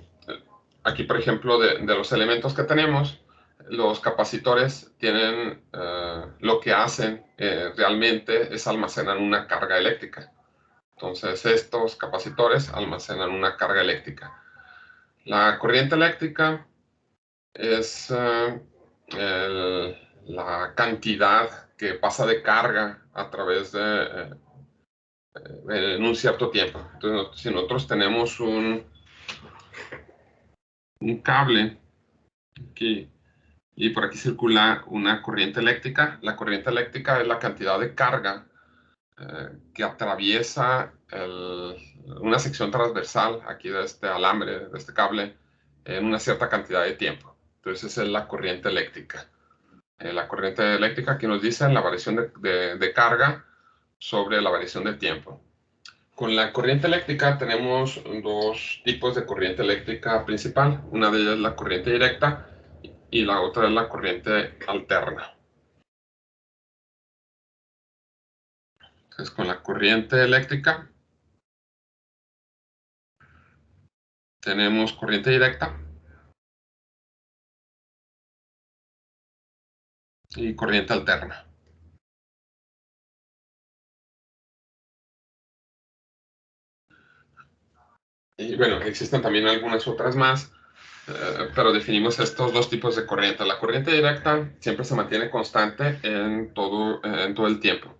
Aquí, por ejemplo, de los elementos que tenemos, los capacitores tienen, lo que hacen realmente es almacenar una carga eléctrica. Entonces, estos capacitores almacenan una carga eléctrica. La corriente eléctrica es la cantidad que pasa de carga a través en un cierto tiempo. Entonces, si nosotros tenemos un cable aquí, y por aquí circula una corriente eléctrica, la corriente eléctrica es la cantidad de carga que atraviesa una sección transversal aquí de este alambre, de este cable, en una cierta cantidad de tiempo. Entonces esa es la corriente eléctrica. La corriente eléctrica aquí nos dice la variación de carga sobre la variación de tiempo. Con la corriente eléctrica tenemos dos tipos de corriente eléctrica principal. Una de ellas es la corriente directa y la otra es la corriente alterna. Entonces, con la corriente eléctrica tenemos corriente directa y corriente alterna. Y bueno, existen también algunas otras más, pero definimos estos dos tipos de corriente. La corriente directa siempre se mantiene constante en todo el tiempo.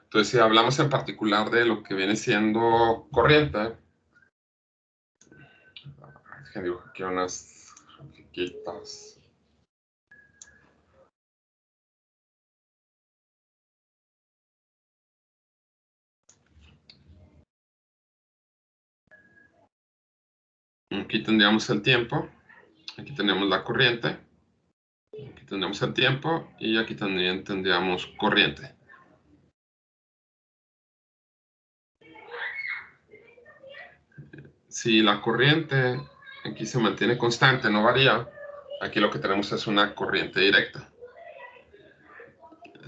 Entonces, si hablamos en particular de lo que viene siendo corriente, dibujo aquí unas chiquitas. Aquí tendríamos el tiempo, aquí tenemos la corriente, aquí tendríamos el tiempo y aquí también tendríamos corriente. Si la corriente aquí se mantiene constante, no varía, aquí lo que tenemos es una corriente directa.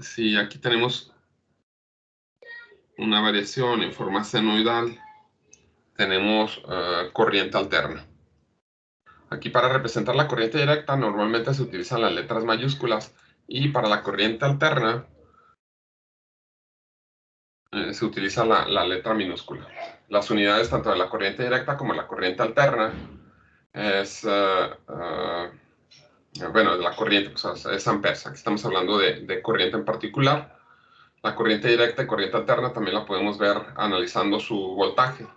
Si aquí tenemos una variación en forma senoidal, tenemos corriente alterna. Aquí para representar la corriente directa normalmente se utilizan las letras mayúsculas y para la corriente alterna se utiliza la letra minúscula. Las unidades tanto de la corriente directa como de la corriente alterna es, bueno, la corriente pues, es amperes. Aquí estamos hablando de corriente en particular. La corriente directa y corriente alterna también la podemos ver analizando su voltaje.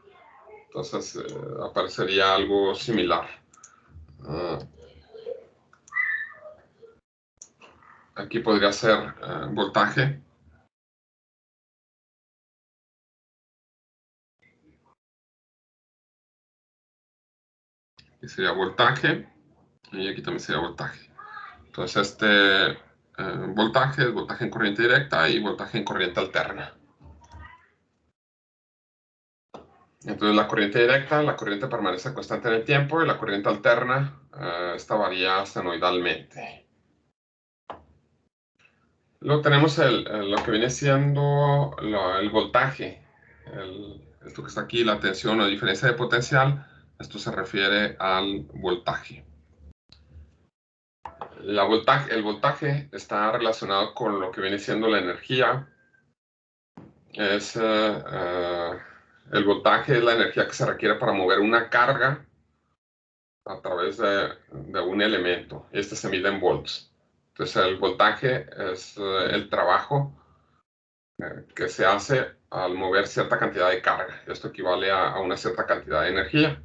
Entonces aparecería algo similar. Aquí podría ser voltaje. Aquí sería voltaje. Y aquí también sería voltaje. Entonces voltaje es voltaje en corriente directa y voltaje en corriente alterna. Entonces la corriente directa, la corriente permanece constante en el tiempo, y la corriente alterna, esta varía senoidalmente. Luego tenemos lo que viene siendo el voltaje. Esto que está aquí, la tensión o diferencia de potencial, esto se refiere al voltaje. El voltaje está relacionado con lo que viene siendo la energía. El voltaje es la energía que se requiere para mover una carga a través de un elemento. Este se mide en volts. Entonces el voltaje es el trabajo que se hace al mover cierta cantidad de carga. Esto equivale a una cierta cantidad de energía.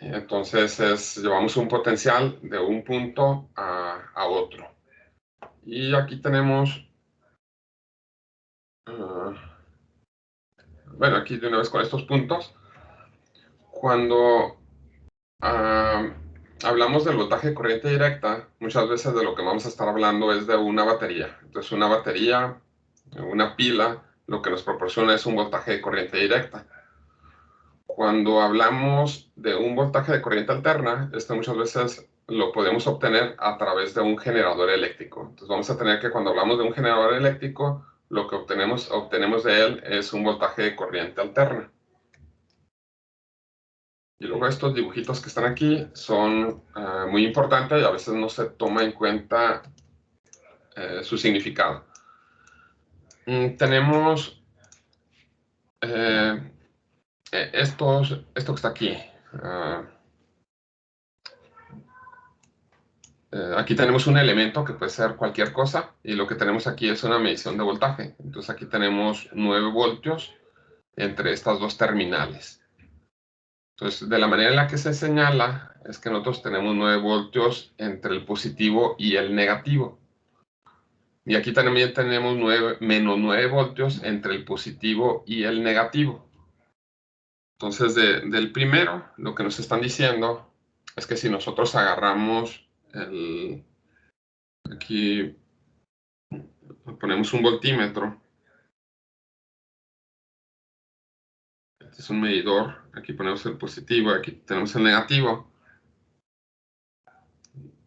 Entonces llevamos un potencial de un punto a otro. Y aquí tenemos, bueno, aquí de una vez con estos puntos, cuando hablamos del voltaje de corriente directa, muchas veces de lo que vamos a estar hablando es de una batería. Entonces una batería, una pila, lo que nos proporciona es un voltaje de corriente directa. Cuando hablamos de un voltaje de corriente alterna, muchas veces lo podemos obtener a través de un generador eléctrico. Entonces vamos a tener que, cuando hablamos de un generador eléctrico, lo que obtenemos de él es un voltaje de corriente alterna. Y luego estos dibujitos que están aquí son muy importantes y a veces no se toma en cuenta su significado. Tenemos esto que está aquí. Aquí tenemos un elemento que puede ser cualquier cosa, y lo que tenemos aquí es una medición de voltaje. Entonces aquí tenemos 9 voltios entre estas dos terminales. Entonces, de la manera en la que se señala es que nosotros tenemos 9 voltios entre el positivo y el negativo. Y aquí también tenemos menos 9 voltios entre el positivo y el negativo. Entonces, del primero, lo que nos están diciendo es que si nosotros agarramos aquí ponemos un voltímetro, este es un medidor, aquí ponemos el positivo, aquí tenemos el negativo,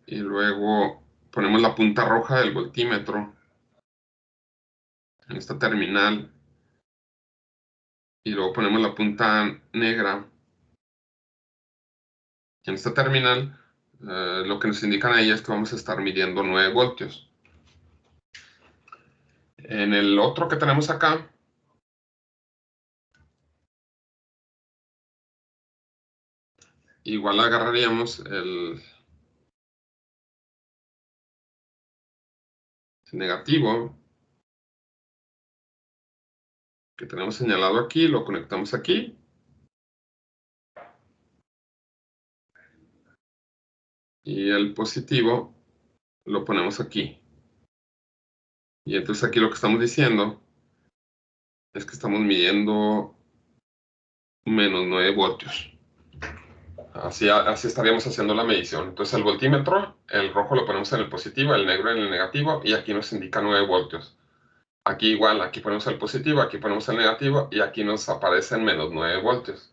y luego ponemos la punta roja del voltímetro en esta terminal, y luego ponemos la punta negra en esta terminal. Lo que nos indican ahí es que vamos a estar midiendo 9 voltios. En el otro que tenemos acá, igual agarraríamos el negativo que tenemos señalado aquí, lo conectamos aquí, y el positivo lo ponemos aquí. Y entonces aquí lo que estamos diciendo es que estamos midiendo menos 9 voltios. Así estaríamos haciendo la medición. Entonces el voltímetro, el rojo lo ponemos en el positivo, el negro en el negativo, y aquí nos indica 9 voltios. Aquí igual, aquí ponemos el positivo, aquí ponemos el negativo, y aquí nos aparecen menos 9 voltios.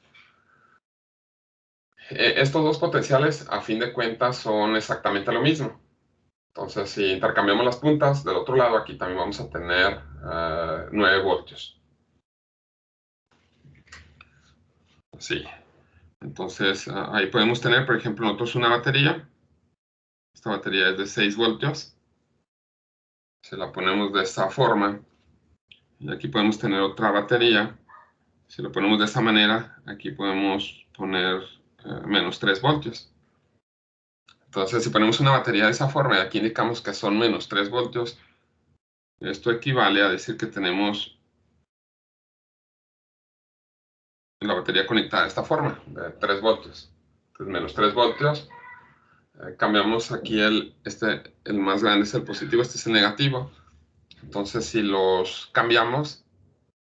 Estos dos potenciales, a fin de cuentas, son exactamente lo mismo. Entonces, si intercambiamos las puntas, del otro lado aquí también vamos a tener 9 voltios. Sí. Entonces, ahí podemos tener, por ejemplo, nosotros una batería. Esta batería es de 6 voltios. Se la ponemos de esta forma. Y aquí podemos tener otra batería. Si lo ponemos de esta manera, aquí podemos poner menos 3 voltios. Entonces, si ponemos una batería de esa forma y aquí indicamos que son menos 3 voltios, esto equivale a decir que tenemos la batería conectada de esta forma, de 3 voltios. Entonces, menos 3 voltios. Cambiamos aquí el más grande es el positivo, este es el negativo. Entonces, si los cambiamos,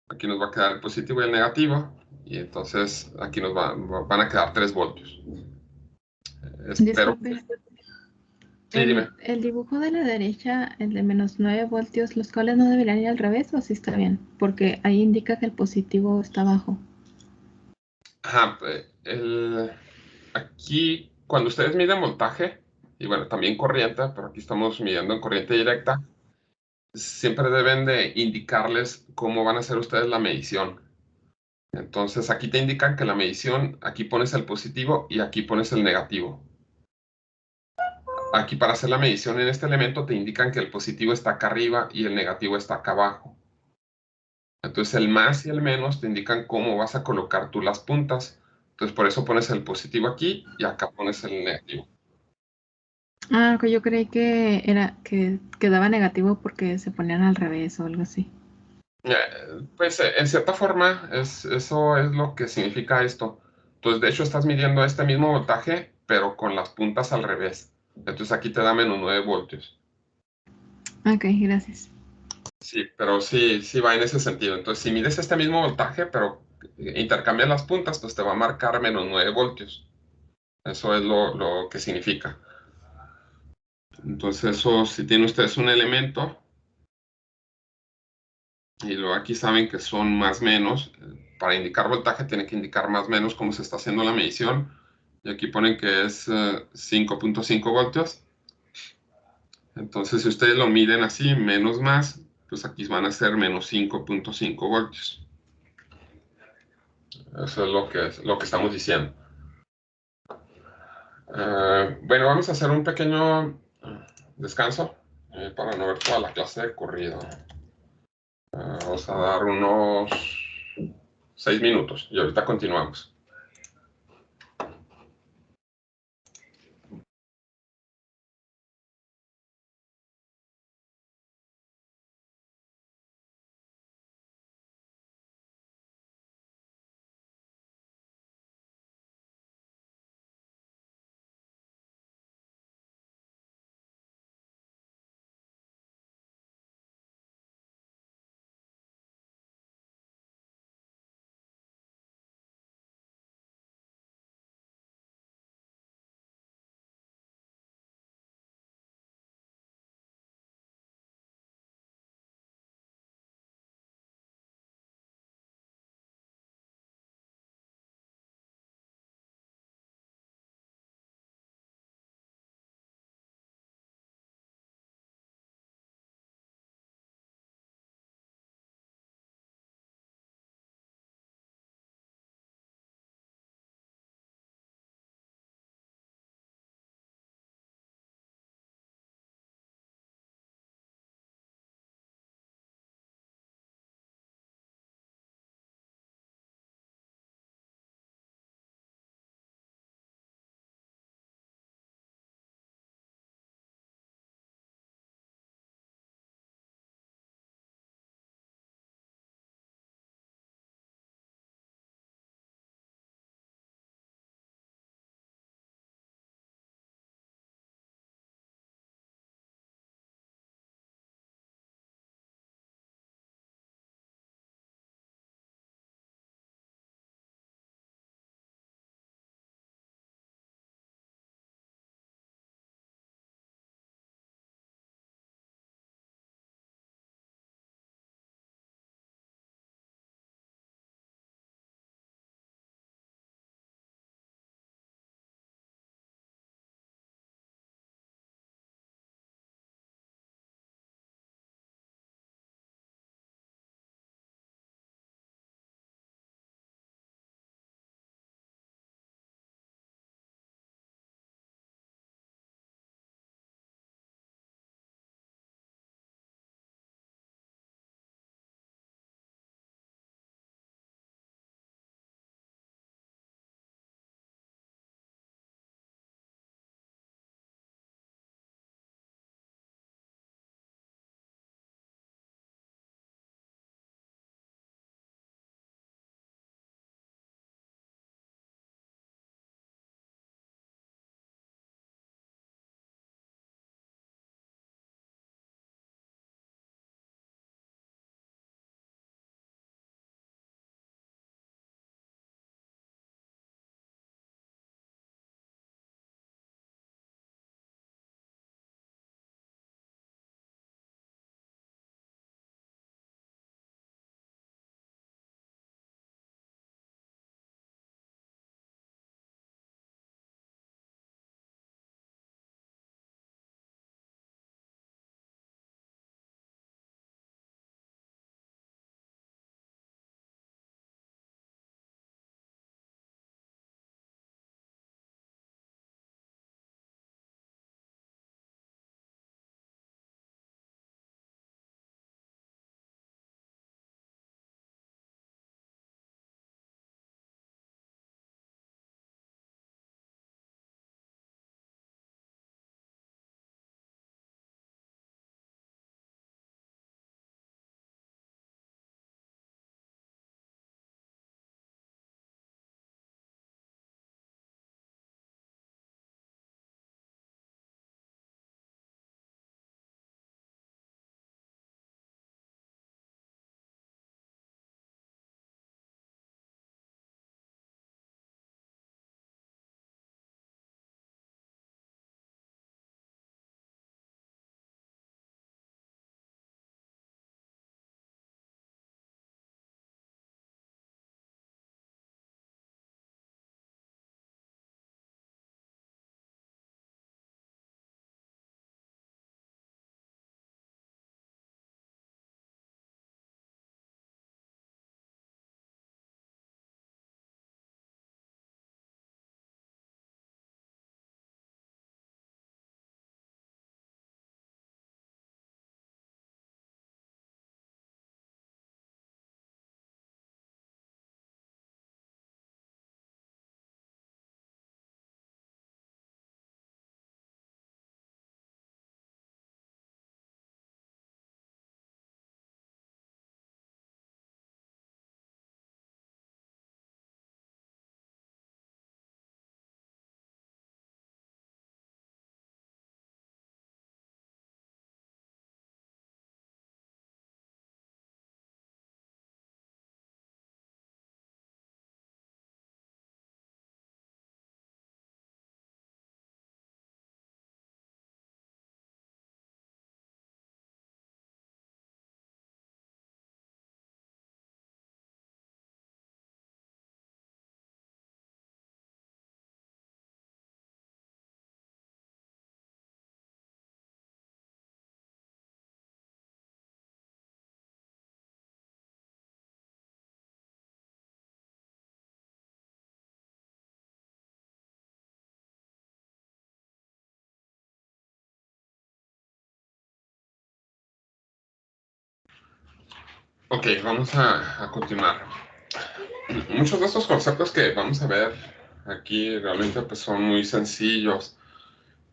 aquí nos va a quedar el positivo y el negativo, y entonces aquí nos van a quedar 3 voltios. Espero. Disculpe, Sí, dime. el dibujo de la derecha, el de menos 9 voltios, ¿los cables no deberían ir al revés o sí está bien? Porque ahí indica que el positivo está abajo. Ajá, aquí, cuando ustedes miden voltaje, y bueno, también corriente, pero aquí estamos midiendo en corriente directa, siempre deben de indicarles cómo van a hacer ustedes la medición. Entonces, aquí te indican que la medición, aquí pones el positivo y aquí pones el negativo. Aquí para hacer la medición en este elemento te indican que el positivo está acá arriba y el negativo está acá abajo. Entonces el más y el menos te indican cómo vas a colocar tú las puntas. Entonces por eso pones el positivo aquí y acá pones el negativo. Ah, ok, yo creí que era que quedaba negativo porque se ponían al revés o algo así. Pues en cierta forma eso es lo que significa esto. Entonces de hecho estás midiendo este mismo voltaje, pero con las puntas al revés. Entonces aquí te da menos 9 voltios. Ok, gracias. Sí, pero sí va en ese sentido. Entonces, si mides este mismo voltaje, pero intercambias las puntas, pues te va a marcar menos 9 voltios. Eso es lo que significa. Entonces, eso, si tienen ustedes un elemento, y luego aquí saben que son más menos, para indicar voltaje tiene que indicar más menos cómo se está haciendo la medición. Y aquí ponen que es 5.5 voltios. Entonces, si ustedes lo miden así, menos más, pues aquí van a ser menos 5.5 voltios. Eso es lo que estamos diciendo. Bueno, vamos a hacer un pequeño descanso para no ver toda la clase de corrido. Vamos a dar unos 6 minutos y ahorita continuamos. Ok, vamos a continuar. Muchos de estos conceptos que vamos a ver aquí realmente pues, son muy sencillos,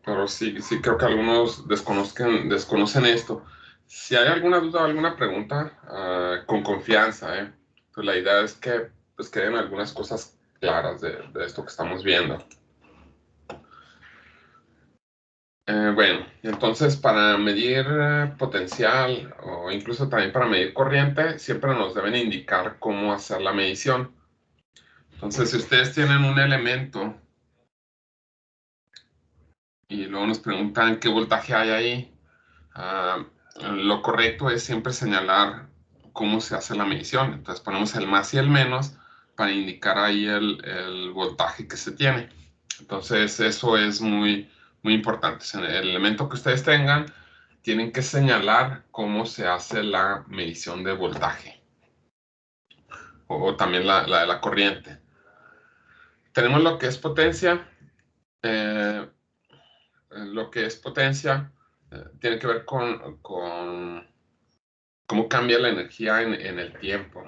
pero sí creo que algunos desconocen esto. Si hay alguna duda o alguna pregunta, con confianza, ¿eh? Pues la idea es que pues, queden algunas cosas claras de esto que estamos viendo. Bueno, entonces para medir potencial o incluso también para medir corriente, siempre nos deben indicar cómo hacer la medición. Entonces, si ustedes tienen un elemento y luego nos preguntan qué voltaje hay ahí, lo correcto es siempre señalar cómo se hace la medición. Entonces ponemos el más y el menos para indicar ahí el voltaje que se tiene. Entonces eso es muy importante. El elemento que ustedes tengan, tienen que señalar cómo se hace la medición de voltaje o también la de la corriente. Tenemos lo que es potencia. Eh, lo que es potencia tiene que ver con cómo cambia la energía en el tiempo.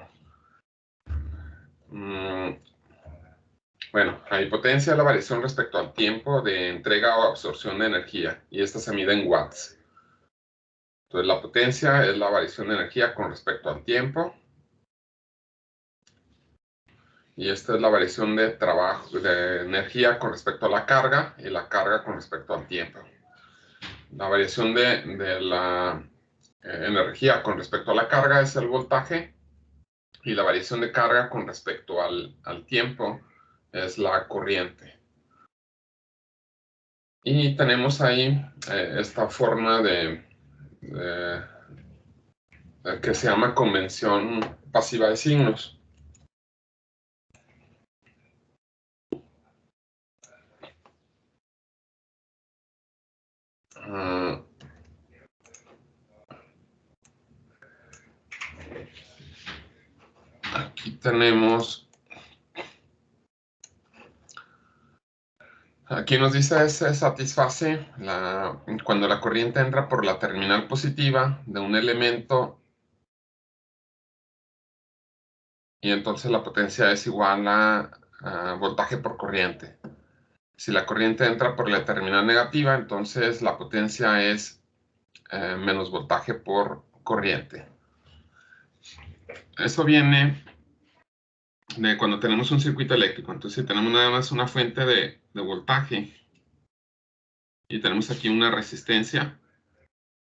Bueno, hay potencia, la variación respecto al tiempo de entrega o absorción de energía, y esta se mide en watts. Entonces, la potencia es la variación de energía con respecto al tiempo, y esta es la variación de trabajo, de energía con respecto a la carga, y la carga con respecto al tiempo. La variación de la energía con respecto a la carga es el voltaje, y la variación de carga con respecto al tiempo es la corriente. Y tenemos ahí esta forma que se llama convención pasiva de signos. Aquí tenemos, aquí nos dice se satisface cuando la corriente entra por la terminal positiva de un elemento y entonces la potencia es igual a voltaje por corriente. Si la corriente entra por la terminal negativa, entonces la potencia es menos voltaje por corriente. Eso viene de cuando tenemos un circuito eléctrico. Entonces, si tenemos nada más una fuente de voltaje y tenemos aquí una resistencia,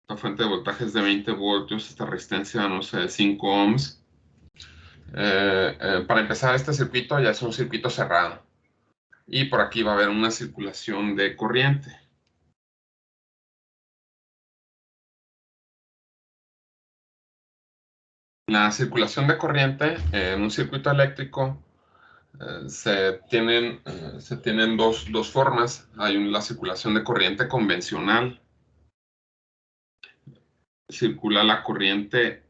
la fuente de voltaje es de 20 voltios, esta resistencia, no sé, 5 ohms. Para empezar, este circuito ya es un circuito cerrado. Y por aquí va a haber una circulación de corriente. La circulación de corriente en un circuito eléctrico se tienen dos formas. Hay la circulación de corriente convencional. Circula la corriente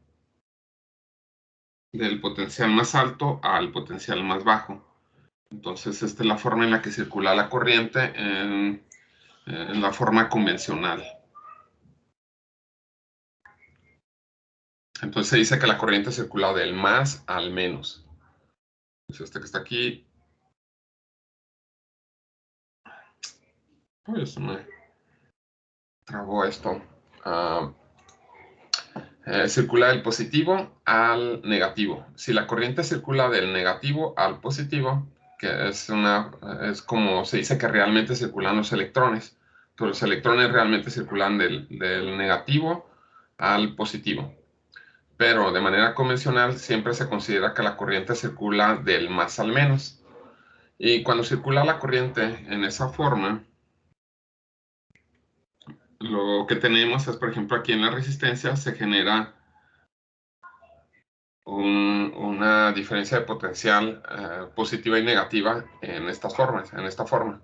del potencial más alto al potencial más bajo. Entonces, esta es la forma en la que circula la corriente en la forma convencional. Entonces, se dice que la corriente circula del más al menos. Entonces, este que está aquí. Uy, se me trabó esto. Circula del positivo al negativo. Si la corriente circula del negativo al positivo, que es como se dice que realmente circulan los electrones. Entonces, los electrones realmente circulan del negativo al positivo. Pero de manera convencional siempre se considera que la corriente circula del más al menos. Y cuando circula la corriente en esa forma, lo que tenemos es, por ejemplo, aquí en la resistencia se genera una diferencia de potencial positiva y negativa en estas formas, en esta forma.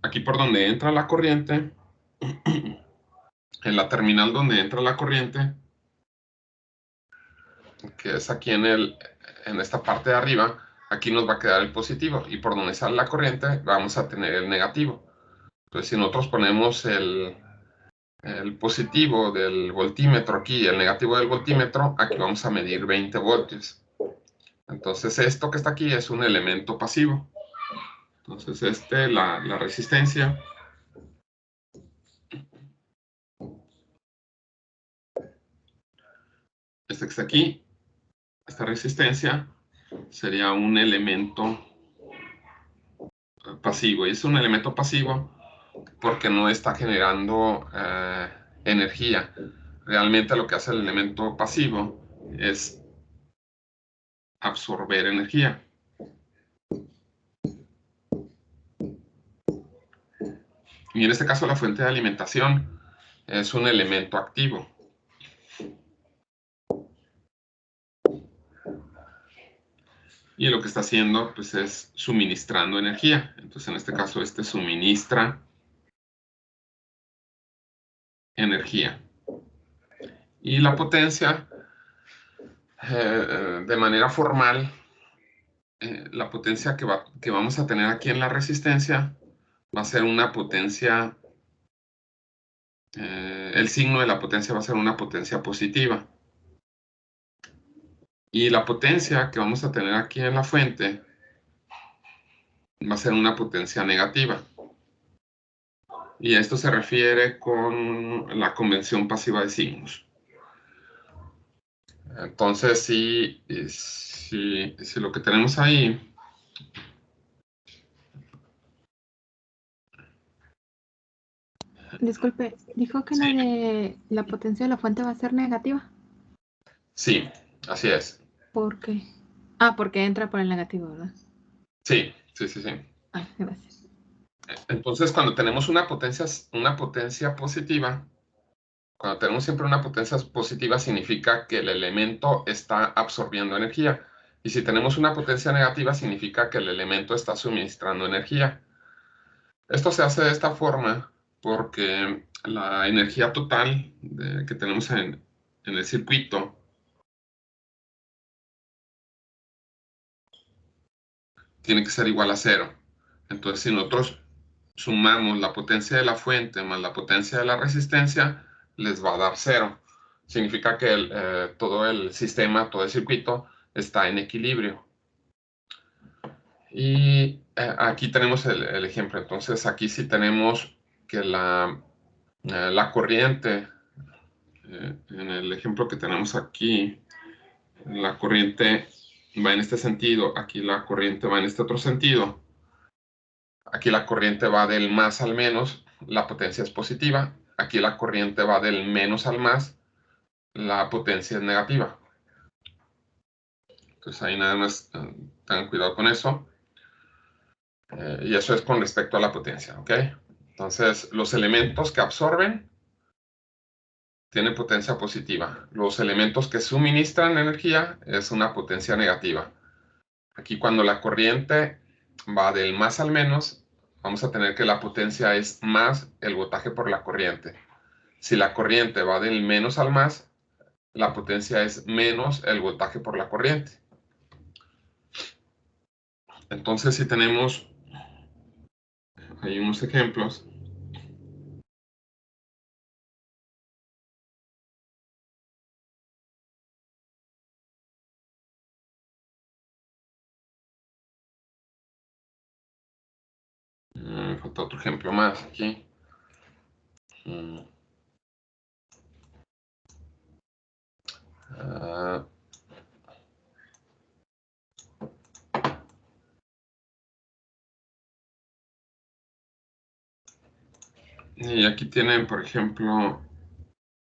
Aquí por donde entra la corriente, en la terminal donde entra la corriente, que es aquí en esta parte de arriba, aquí nos va a quedar el positivo, y por donde sale la corriente vamos a tener el negativo. Entonces, si nosotros ponemos el positivo del voltímetro aquí y el negativo del voltímetro, aquí vamos a medir 20 voltios. Entonces esto que está aquí es un elemento pasivo. Entonces la resistencia, que está aquí, esta resistencia sería un elemento pasivo. Y es un elemento pasivo porque no está generando energía. Realmente lo que hace el elemento pasivo es absorber energía. Y en este caso la fuente de alimentación es un elemento activo. Y lo que está haciendo pues, es suministrando energía. Entonces en este caso suministra energía. Y la potencia, de manera formal, la potencia que vamos a tener aquí en la resistencia va a ser una potencia, el signo de la potencia va a ser una potencia positiva. Y la potencia que vamos a tener aquí en la fuente va a ser una potencia negativa. Y a esto se refiere con la convención pasiva de signos. Entonces, si lo que tenemos ahí Disculpe, dijo que la potencia de la fuente va a ser negativa. Sí, así es. ¿Por qué? Ah, porque entra por el negativo, ¿verdad? Sí. Ah, gracias. Entonces, cuando tenemos una potencia positiva, cuando tenemos siempre una potencia positiva, significa que el elemento está absorbiendo energía. Y si tenemos una potencia negativa, significa que el elemento está suministrando energía. Esto se hace de esta forma porque la energía total que tenemos en el circuito tiene que ser igual a 0. Entonces, si nosotros sumamos la potencia de la fuente más la potencia de la resistencia, les va a dar 0. Significa que todo el sistema, todo el circuito está en equilibrio. Y aquí tenemos el ejemplo. Entonces, aquí sí tenemos que la corriente, en el ejemplo que tenemos aquí, la corriente va en este sentido, aquí la corriente va en este otro sentido. Aquí la corriente va del más al menos, la potencia es positiva. Aquí la corriente va del menos al más, la potencia es negativa. Entonces ahí nada más tengan cuidado con eso. Y eso es con respecto a la potencia, ¿ok? Entonces los elementos que absorben tienen potencia positiva. Los elementos que suministran energía es una potencia negativa. Aquí cuando la corriente va del más al menos, vamos a tener que la potencia es más el voltaje por la corriente. Si la corriente va del menos al más, la potencia es menos el voltaje por la corriente. Entonces, si tenemos ahí unos ejemplos. Me falta otro ejemplo más aquí. Y aquí tienen, por ejemplo,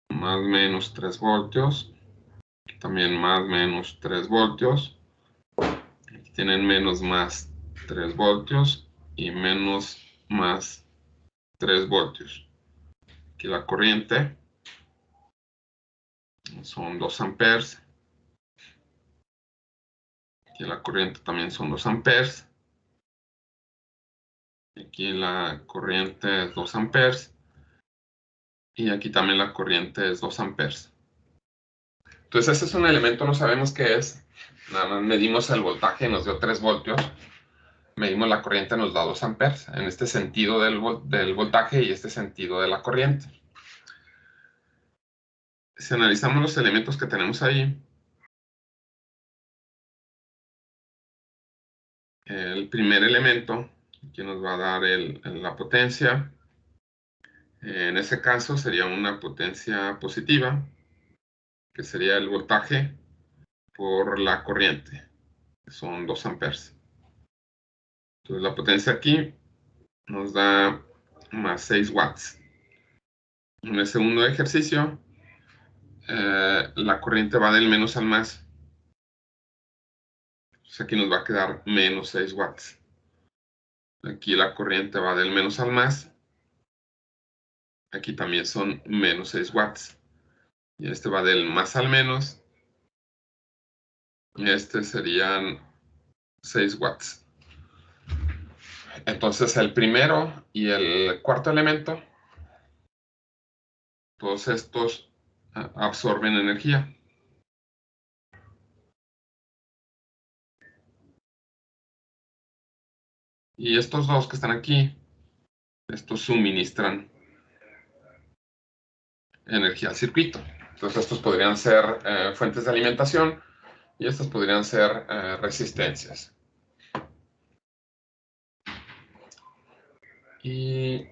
más o menos 3 voltios. También más o menos 3 voltios. Aquí tienen menos más 3 voltios y menos más 3 voltios. Aquí la corriente son 2 amperes. Aquí la corriente también son 2 amperes. Aquí la corriente es 2 amperes. Y aquí también la corriente es 2 amperes. Entonces este es un elemento, no sabemos qué es. Nada más medimos el voltaje, nos dio 3 voltios. Medimos la corriente, nos da 2 amperes. En este sentido del voltaje y este sentido de la corriente. Si analizamos los elementos que tenemos ahí, el primer elemento que nos va a dar la potencia, en ese caso sería una potencia positiva, que sería el voltaje por la corriente, que son 2 amperes. Entonces la potencia aquí nos da más 6 watts. En el segundo ejercicio, la corriente va del menos al más. Entonces aquí nos va a quedar menos 6 watts. Aquí la corriente va del menos al más. Aquí también son menos 6 watts. Y este va del más al menos. Y este serían 6 watts. Entonces el primero y el cuarto elemento, todos estos absorben energía. Y estos dos que están aquí, estos suministran energía al circuito. Entonces estos podrían ser fuentes de alimentación y estas podrían ser resistencias. Y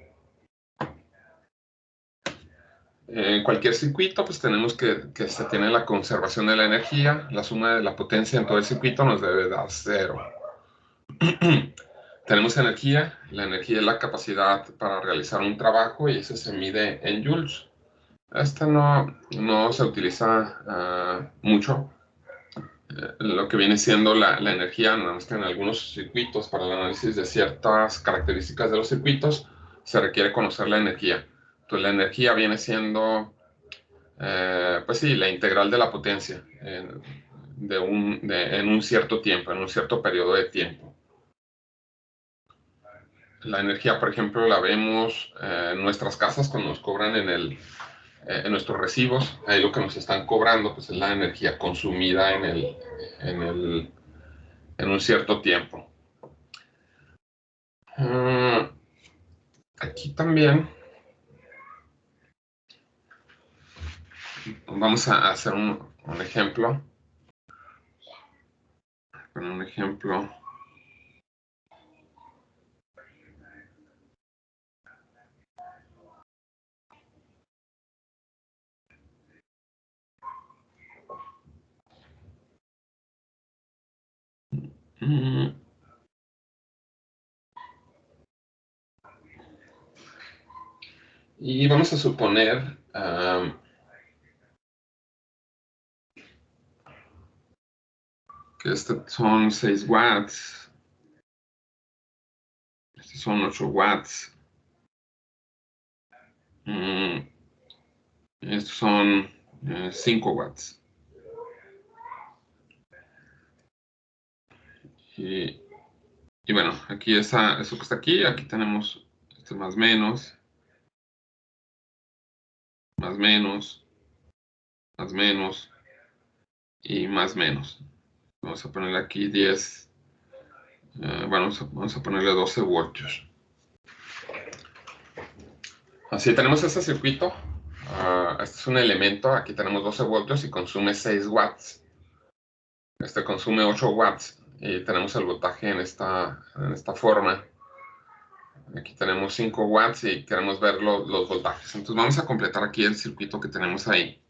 en cualquier circuito, pues tenemos que se tiene la conservación de la energía. La suma de la potencia en todo el circuito nos debe dar 0. Tenemos energía. La energía es la capacidad para realizar un trabajo y eso se mide en joules. Esta no se utiliza mucho. Lo que viene siendo la energía, nada más que en algunos circuitos, para el análisis de ciertas características de los circuitos, se requiere conocer la energía. Entonces la energía viene siendo, pues sí, la integral de la potencia en un cierto tiempo, en un cierto periodo de tiempo. La energía, por ejemplo, la vemos en nuestras casas cuando nos cobran en nuestros recibos. Ahí lo que nos están cobrando pues, es la energía consumida en un cierto tiempo. Aquí también vamos a hacer un ejemplo. Con un ejemplo. Y vamos a suponer que estos son 6 watts. Estos son 8 watts. Estos son 5 watts. Y bueno, aquí eso que está aquí tenemos este más menos, más menos, más menos y más menos. Vamos a ponerle aquí 10, bueno, vamos a ponerle 12 voltios. Así tenemos este circuito. Este es un elemento, aquí tenemos 12 voltios y consume 6 watts. Este consume 8 watts y tenemos el voltaje en esta forma. Aquí tenemos 5 watts y queremos ver los voltajes. Entonces vamos a completar aquí el circuito que tenemos ahí.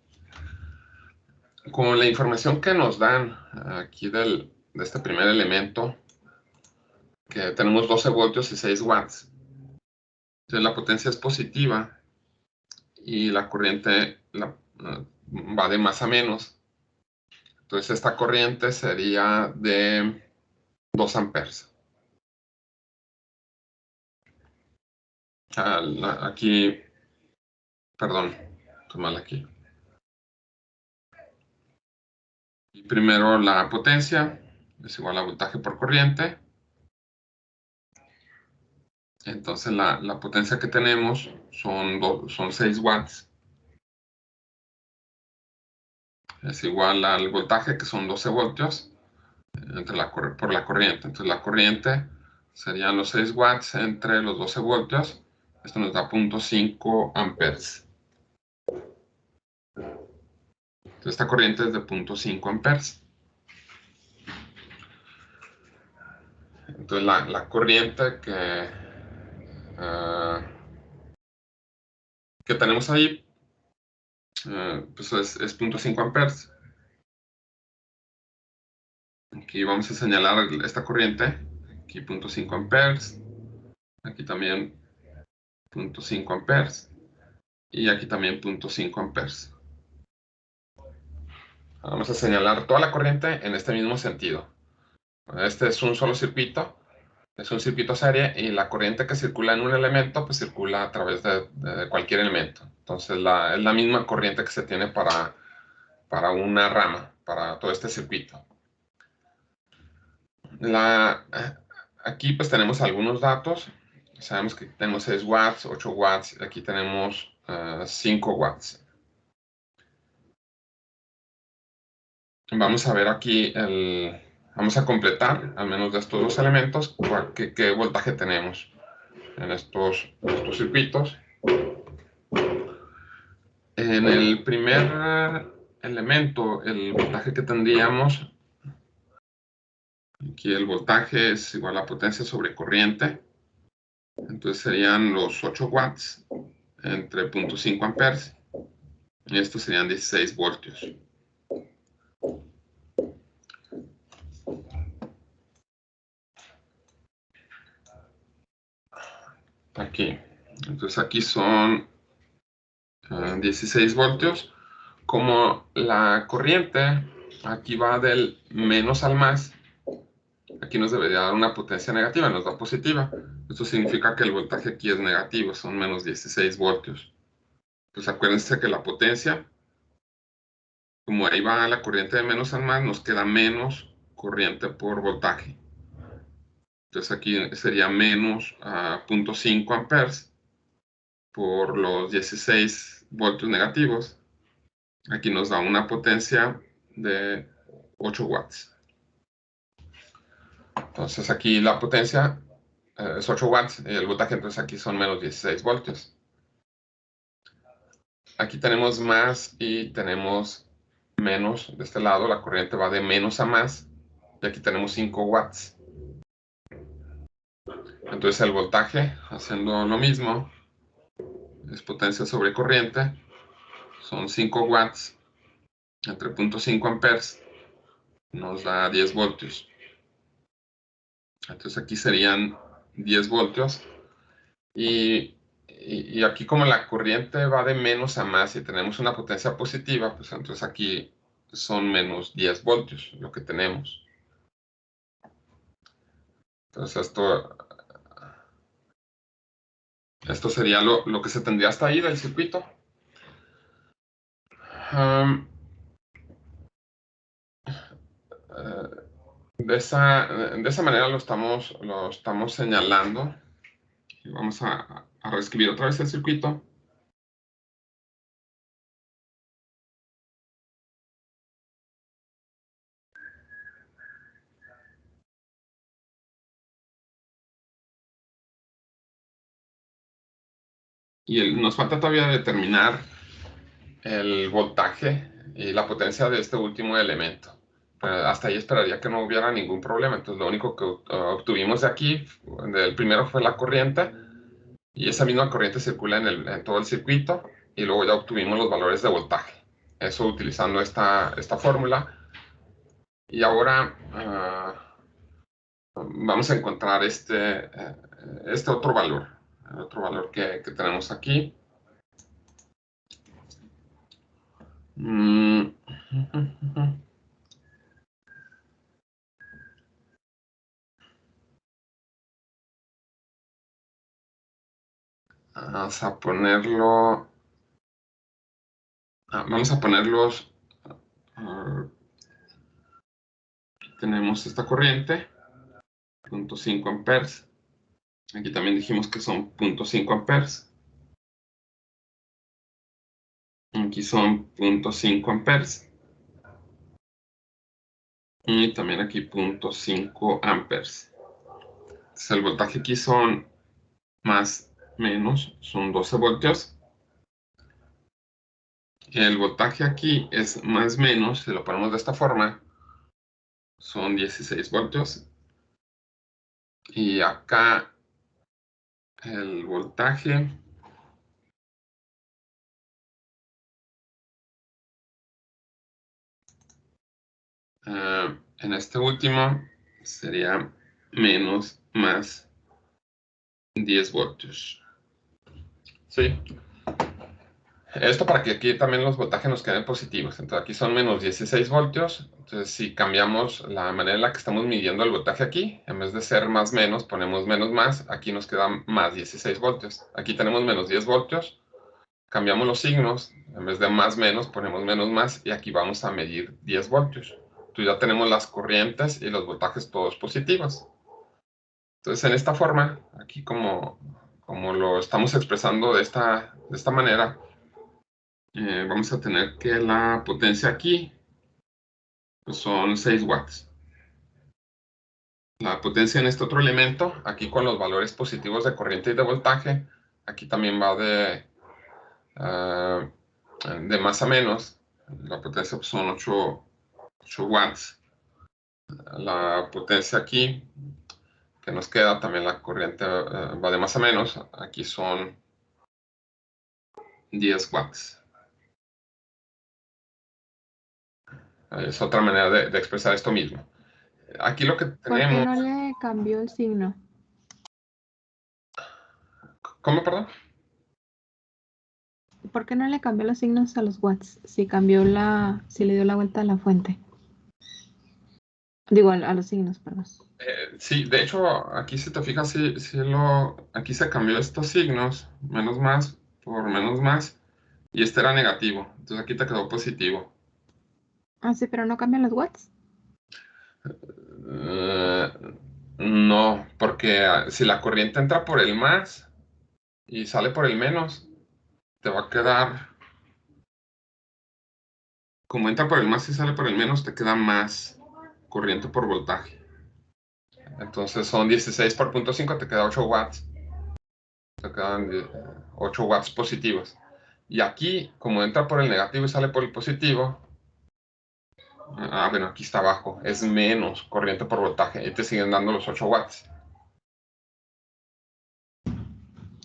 Con la información que nos dan aquí de este primer elemento, que tenemos 12 voltios y 6 watts. Entonces la potencia es positiva y la corriente va de más a menos. Entonces esta corriente sería de 2 amperes. Aquí, perdón, estoy mal aquí. Y primero la potencia es igual a voltaje por corriente. Entonces la potencia que tenemos son 6 watts. Es igual al voltaje, que son 12 voltios, por la corriente. Entonces la corriente serían los 6 watts entre los 12 voltios. Esto nos da 0.5 amperes. Entonces, esta corriente es de 0.5 amperes. Entonces, la corriente que tenemos ahí pues es 0.5 amperes. Aquí vamos a señalar esta corriente. Aquí 0.5 amperes. Aquí también 0.5 amperes. Y aquí también 0.5 amperes. Vamos a señalar toda la corriente en este mismo sentido. Este es un solo circuito. Es un circuito serie y la corriente que circula en un elemento pues circula a través de cualquier elemento. Entonces es la misma corriente que se tiene para una rama, para todo este circuito. Aquí pues tenemos algunos datos. Sabemos que tenemos 6 watts, 8 watts, aquí tenemos 5 watts. Vamos a ver aquí, vamos a completar al menos de estos dos elementos qué voltaje tenemos en estos circuitos. En el primer elemento, el voltaje que tendríamos, aquí el voltaje es igual a potencia sobre corriente. Entonces serían los 8 watts entre 0.5 amperes. Y estos serían 16 voltios. Aquí. Entonces aquí son 16 voltios. Como la corriente aquí va del menos al más, aquí nos debería dar una potencia negativa, nos da positiva. Esto significa que el voltaje aquí es negativo, son menos 16 voltios. Pues acuérdense que la potencia, como ahí va la corriente de menos al más, nos queda menos corriente por voltaje. Entonces aquí sería menos 0.5 amperes por los 16 voltios negativos. Aquí nos da una potencia de 8 watts. Entonces aquí la potencia es 8 watts y el voltaje entonces aquí son menos 16 voltios. Aquí tenemos más y tenemos menos. De este lado la corriente va de menos a más y aquí tenemos 5 watts. Entonces el voltaje, haciendo lo mismo, es potencia sobre corriente, son 5 watts entre 0.5 amperes, nos da 10 voltios. Entonces aquí serían 10 voltios. Y aquí como la corriente va de menos a más y tenemos una potencia positiva, pues entonces aquí son menos 10 voltios lo que tenemos. Entonces esto sería lo que se tendría hasta ahí del circuito. De esa manera lo estamos señalando. Y vamos a reescribir otra vez el circuito. Y nos falta todavía determinar el voltaje y la potencia de este último elemento. Hasta ahí esperaría que no hubiera ningún problema. Entonces lo único que obtuvimos de aquí, del primero fue la corriente, y esa misma corriente circula en todo el circuito, y luego ya obtuvimos los valores de voltaje. Eso utilizando esta fórmula. Y ahora vamos a encontrar este otro valor. El otro valor que tenemos aquí. Vamos a ponerlo. Vamos a ponerlos. Tenemos esta corriente, 0.5 amperes. Aquí también dijimos que son 0.5 amperes. Aquí son 0.5 amperes. Y también aquí 0.5 amperes. Entonces el voltaje aquí son más menos, son 12 voltios. El voltaje aquí es más o menos, si lo ponemos de esta forma, son 16 voltios. Y acá el voltaje en este último sería menos más 10 voltios. ¿Sí? Esto para que aquí también los voltajes nos queden positivos. Entonces aquí son menos 16 voltios. Entonces si cambiamos la manera en la que estamos midiendo el voltaje aquí, en vez de ser más menos, ponemos menos más, aquí nos queda más 16 voltios. Aquí tenemos menos 10 voltios. Cambiamos los signos, en vez de más menos, ponemos menos más y aquí vamos a medir 10 voltios. Entonces ya tenemos las corrientes y los voltajes todos positivos. Entonces en esta forma, aquí como lo estamos expresando de esta manera, vamos a tener que la potencia aquí pues son 6 watts. La potencia en este otro elemento, aquí con los valores positivos de corriente y de voltaje, aquí también va de más a menos. La potencia pues, son 8 watts. La potencia aquí, que nos queda, también la corriente va de más a menos. Aquí son 10 watts. Es otra manera de expresar esto mismo. Aquí lo que ¿Por qué tenemos... no le cambió el signo? ¿Cómo, perdón? ¿Por qué no le cambió los signos a los watts? Si si le dio la vuelta a la fuente. Digo, a los signos, perdón. Sí, de hecho, aquí si te fijas, aquí se cambió estos signos, menos más por menos más, y este era negativo. Entonces aquí te quedó positivo. Ah, sí, pero no cambian los watts. No, porque si la corriente entra por el más y sale por el menos, te va a quedar, como entra por el más y sale por el menos, te queda más corriente por voltaje. Entonces son 16 por 0.5, te queda 8 watts. Te quedan 8 watts positivos. Y aquí, como entra por el negativo y sale por el positivo, bueno, aquí está abajo, es menos corriente por voltaje. Y te siguen dando los 8 watts.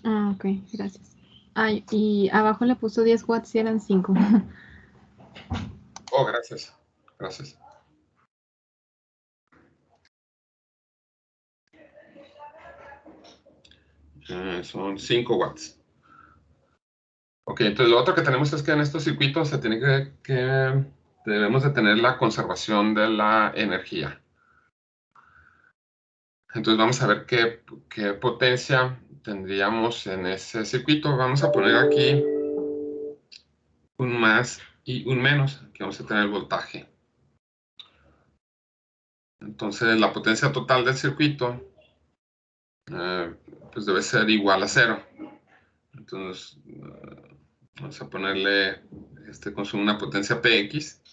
Ah, ok, gracias. Ay, y abajo le puso 10 watts y eran 5. Oh, gracias. Gracias. Son 5 watts. Ok, entonces lo otro que tenemos es que en estos circuitos se tiene que debemos de tener la conservación de la energía. Entonces vamos a ver qué potencia tendríamos en ese circuito. Vamos a poner aquí un más y un menos. Aquí vamos a tener el voltaje. Entonces la potencia total del circuito pues debe ser igual a 0. Entonces vamos a ponerle consumo una potencia Px,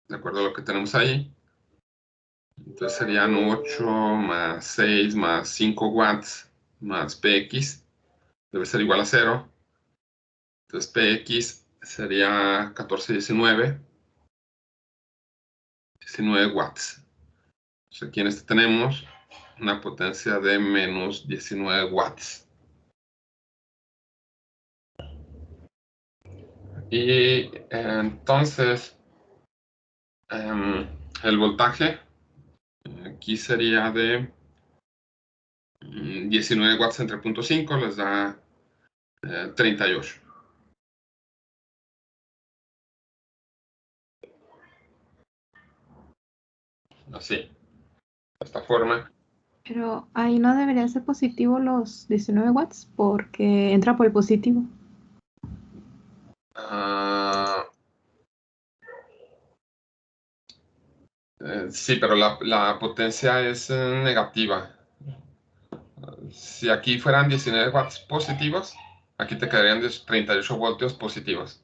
de acuerdo a lo que tenemos ahí. Entonces serían 8 más 6 más 5 watts más Px, debe ser igual a 0. Entonces Px sería 19 watts. Entonces aquí en este tenemos una potencia de menos 19 watts. Y entonces el voltaje aquí sería de 19 watts entre 0.5 les da 38. Así, de esta forma. Pero ahí no debería ser positivo los 19 watts porque entra por el positivo. Sí, pero la potencia es negativa. Si aquí fueran 19 watts positivos, aquí te quedarían 38 voltios positivos.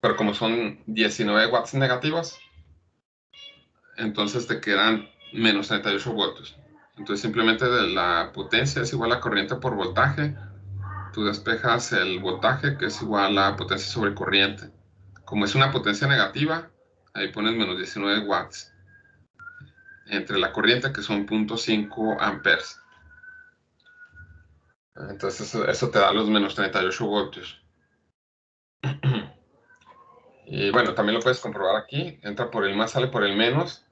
Pero como son 19 watts negativos, entonces te quedan menos 38 voltios. Entonces simplemente la potencia es igual a corriente por voltaje. Tú despejas el voltaje, que es igual a potencia sobre corriente. como es una potencia negativa, ahí pones menos 19 watts entre la corriente, que son 0.5 amperes. Entonces eso te da los menos 38 voltios. Y bueno, también lo puedes comprobar aquí. Entra por el más, sale por el menos.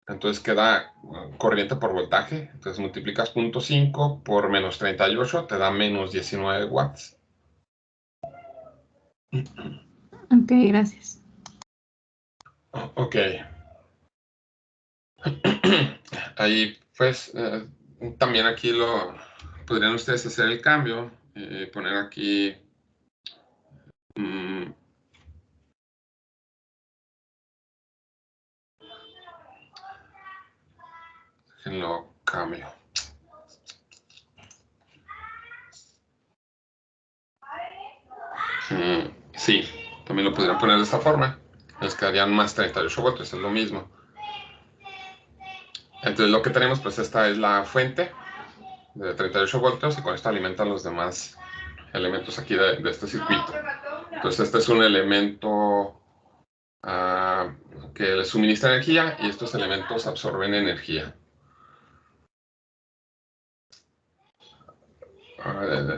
Entonces queda corriente por voltaje. Entonces multiplicas 0.5 por menos 38, te da menos 19 watts. Ok, gracias. Ok. Ahí pues también aquí podrían ustedes hacer el cambio. Poner aquí... Déjenlo cambio. Sí, también lo podrían poner de esta forma. Les quedarían más 38 voltios, es lo mismo. Entonces lo que tenemos, pues esta es la fuente de 38 voltios y con esto alimentan los demás elementos aquí de este circuito. Entonces este es un elemento que le suministra energía y estos elementos absorben energía.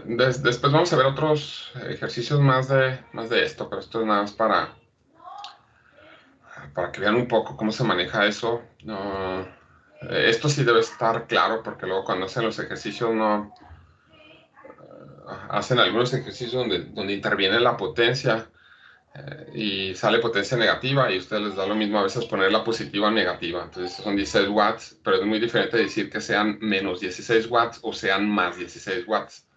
Después vamos a ver otros ejercicios más de esto, pero esto es nada más para que vean un poco cómo se maneja eso. Esto sí debe estar claro, porque luego cuando hacen los ejercicios hacen algunos ejercicios donde interviene la potencia y sale potencia negativa y a ustedes les da lo mismo a veces poner la positiva o negativa. Entonces son 16 watts, pero es muy diferente decir que sean menos 16 watts o sean más 16 watts.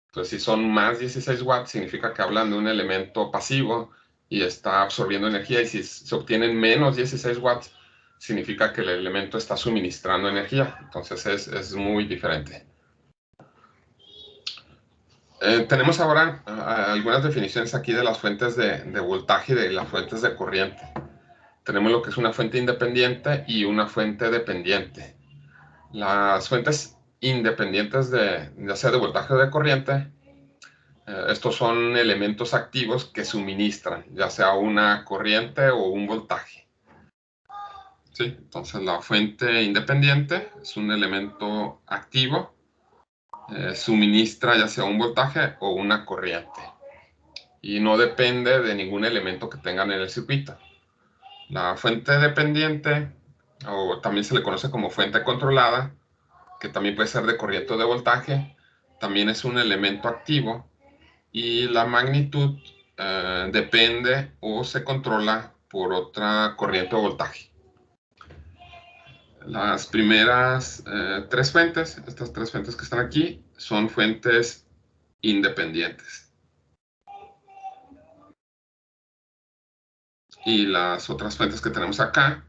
Entonces si son más 16 watts significa que hablan de un elemento pasivo y está absorbiendo energía, y si se obtienen menos 16 watts significa que el elemento está suministrando energía. Entonces es muy diferente. Tenemos ahora algunas definiciones aquí de las fuentes de voltaje y de las fuentes de corriente. Tenemos lo que es una fuente independiente y una fuente dependiente. Las fuentes independientes ya sea de voltaje o de corriente, estos son elementos activos que suministran, ya sea una corriente o un voltaje. ¿Sí? Entonces la fuente independiente es un elemento activo, suministra ya sea un voltaje o una corriente. Y no depende de ningún elemento que tengan en el circuito. La fuente dependiente, o también se le conoce como fuente controlada, que también puede ser de corriente o de voltaje, también es un elemento activo y la magnitud depende o se controla por otra corriente o voltaje. Las primeras tres fuentes, estas tres fuentes que están aquí, son fuentes independientes. Y las otras fuentes que tenemos acá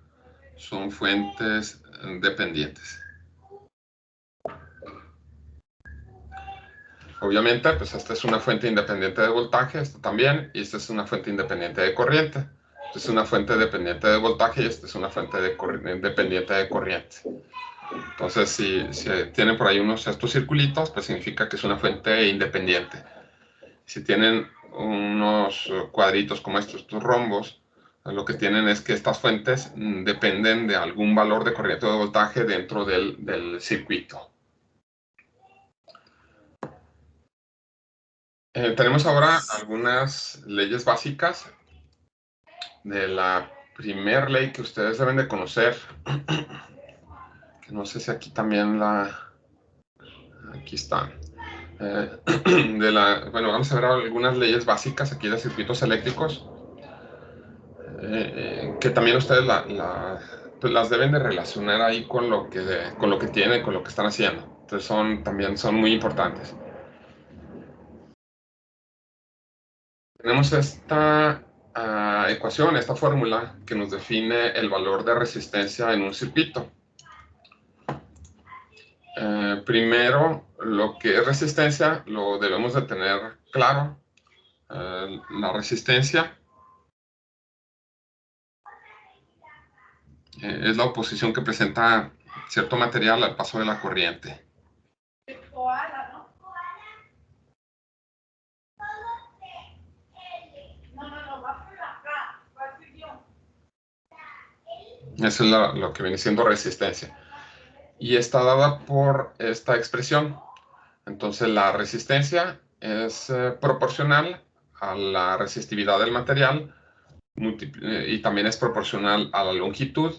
son fuentes dependientes. Obviamente, pues esta es una fuente independiente de voltaje, esta también, y esta es una fuente independiente de corriente. Esta es una fuente dependiente de voltaje y esta es una fuente dependiente de corriente. Entonces, si tienen por ahí estos circulitos, pues significa que es una fuente independiente. Si tienen unos cuadritos como estos rombos, lo que tienen es que estas fuentes dependen de algún valor de corriente o de voltaje dentro del circuito. Tenemos ahora algunas leyes básicas de la primera ley que ustedes deben de conocer. Que no sé si aquí también aquí está. Bueno, vamos a ver algunas leyes básicas aquí de circuitos eléctricos. Que también ustedes pues las deben de relacionar ahí con lo que tienen, con lo que están haciendo. Entonces también son muy importantes. Tenemos esta ecuación, esta fórmula que nos define el valor de resistencia en un circuito. Primero, lo que es resistencia lo debemos de tener claro. La resistencia es la oposición que presenta cierto material al paso de la corriente. Eso es lo que viene siendo resistencia. Y está dada por esta expresión. Entonces la resistencia es proporcional a la resistividad del material y también es proporcional a la longitud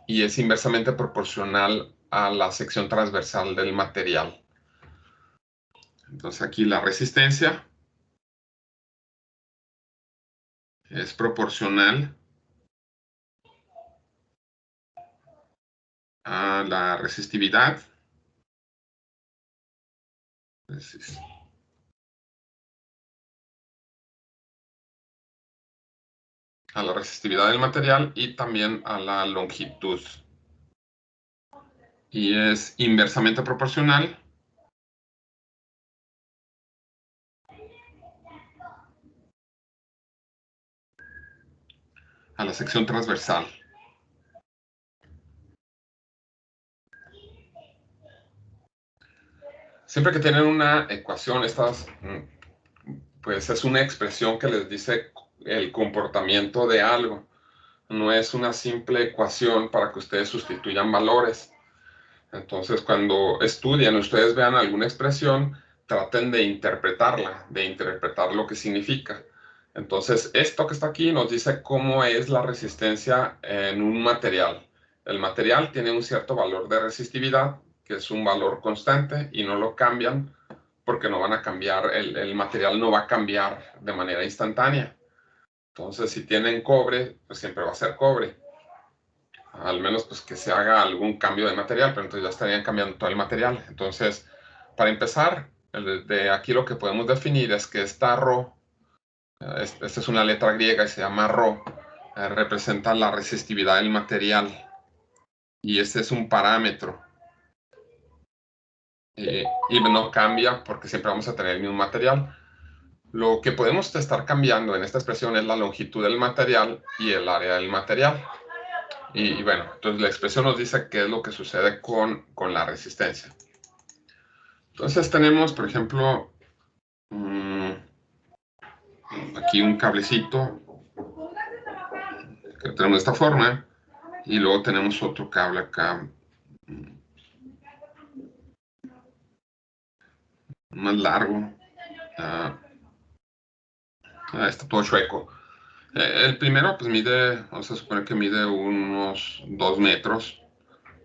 y es inversamente proporcional a la sección transversal del material. Entonces aquí la resistencia es proporcional a la resistividad. A la resistividad del material y también a la longitud. Y es inversamente proporcional a la sección transversal. Siempre que tienen una ecuación, pues es una expresión que les dice el comportamiento de algo. No es una simple ecuación para que ustedes sustituyan valores. Entonces, cuando estudian, ustedes vean alguna expresión, traten de interpretarla, de interpretar lo que significa. Entonces, esto que está aquí nos dice cómo es la resistencia en un material. El material tiene un cierto valor de resistividad, que es un valor constante, y no lo cambian porque no van a cambiar, el material no va a cambiar de manera instantánea. Entonces, si tienen cobre, pues siempre va a ser cobre. Al menos pues que se haga algún cambio de material, pero entonces ya estarían cambiando todo el material. Entonces, para empezar, de aquí lo que podemos definir es que esta ρ, esta es una letra griega y se llama ρ, representa la resistividad del material. Y este es un parámetro. Y no cambia porque siempre vamos a tener el mismo material. Lo que podemos estar cambiando en esta expresión es la longitud del material y el área del material. Y bueno, entonces la expresión nos dice qué es lo que sucede con la resistencia. Entonces tenemos, por ejemplo, aquí un cablecito que tenemos de esta forma y luego tenemos otro cable acá más largo. Está todo chueco. El primero pues mide, vamos a suponer que mide unos 2 metros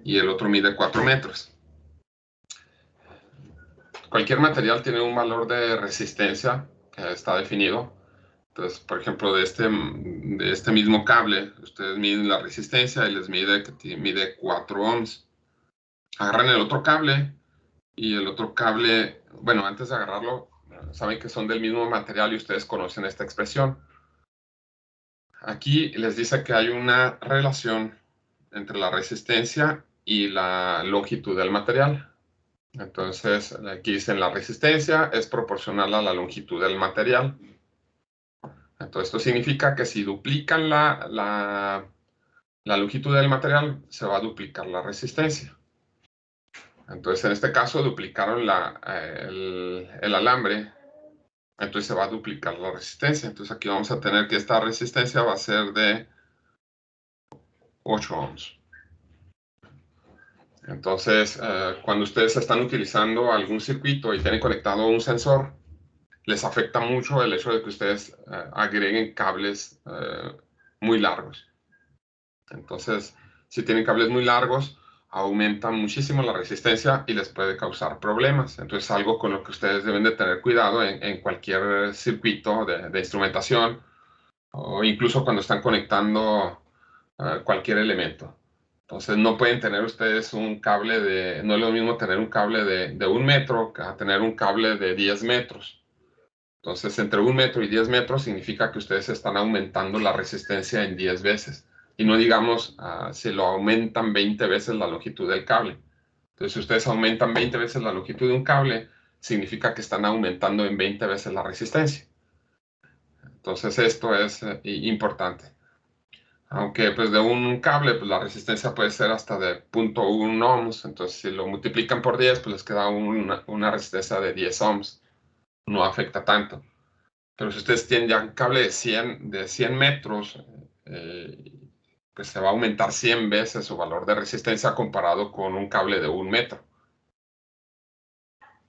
y el otro mide 4 metros. Cualquier material tiene un valor de resistencia que está definido. Entonces, por ejemplo, de este mismo cable, ustedes miden la resistencia y les mide 4 ohms. Agarran el otro cable y el otro cable, bueno, antes de agarrarlo, saben que son del mismo material y ustedes conocen esta expresión. Aquí les dice que hay una relación entre la resistencia y la longitud del material. Entonces, aquí dicen la resistencia es proporcional a la longitud del material. Entonces, esto significa que si duplican la longitud del material, se va a duplicar la resistencia. Entonces, en este caso, duplicaron el alambre, entonces se va a duplicar la resistencia. Entonces, aquí vamos a tener que esta resistencia va a ser de 8 ohms. Entonces, cuando ustedes están utilizando algún circuito y tienen conectado un sensor, les afecta mucho el hecho de que ustedes agreguen cables muy largos. Entonces, si tienen cables muy largos, aumentan muchísimo la resistencia y les puede causar problemas. Entonces, algo con lo que ustedes deben de tener cuidado en cualquier circuito de instrumentación o incluso cuando están conectando cualquier elemento. Entonces, no pueden tener ustedes un cable no es lo mismo tener un cable de 1 metro que tener un cable de 10 metros. Entonces, entre 1 metro y 10 metros significa que ustedes están aumentando la resistencia en 10 veces. Y no digamos, si lo aumentan 20 veces la longitud del cable. Entonces, si ustedes aumentan 20 veces la longitud de un cable, significa que están aumentando en 20 veces la resistencia. Entonces, esto es importante. Aunque pues de un cable, pues la resistencia puede ser hasta de 0.1 ohms. Entonces, si lo multiplican por 10, pues les queda una resistencia de 10 ohms. No afecta tanto. Pero si ustedes tienen ya un cable de 100 metros pues se va a aumentar 100 veces su valor de resistencia comparado con un cable de 1 metro.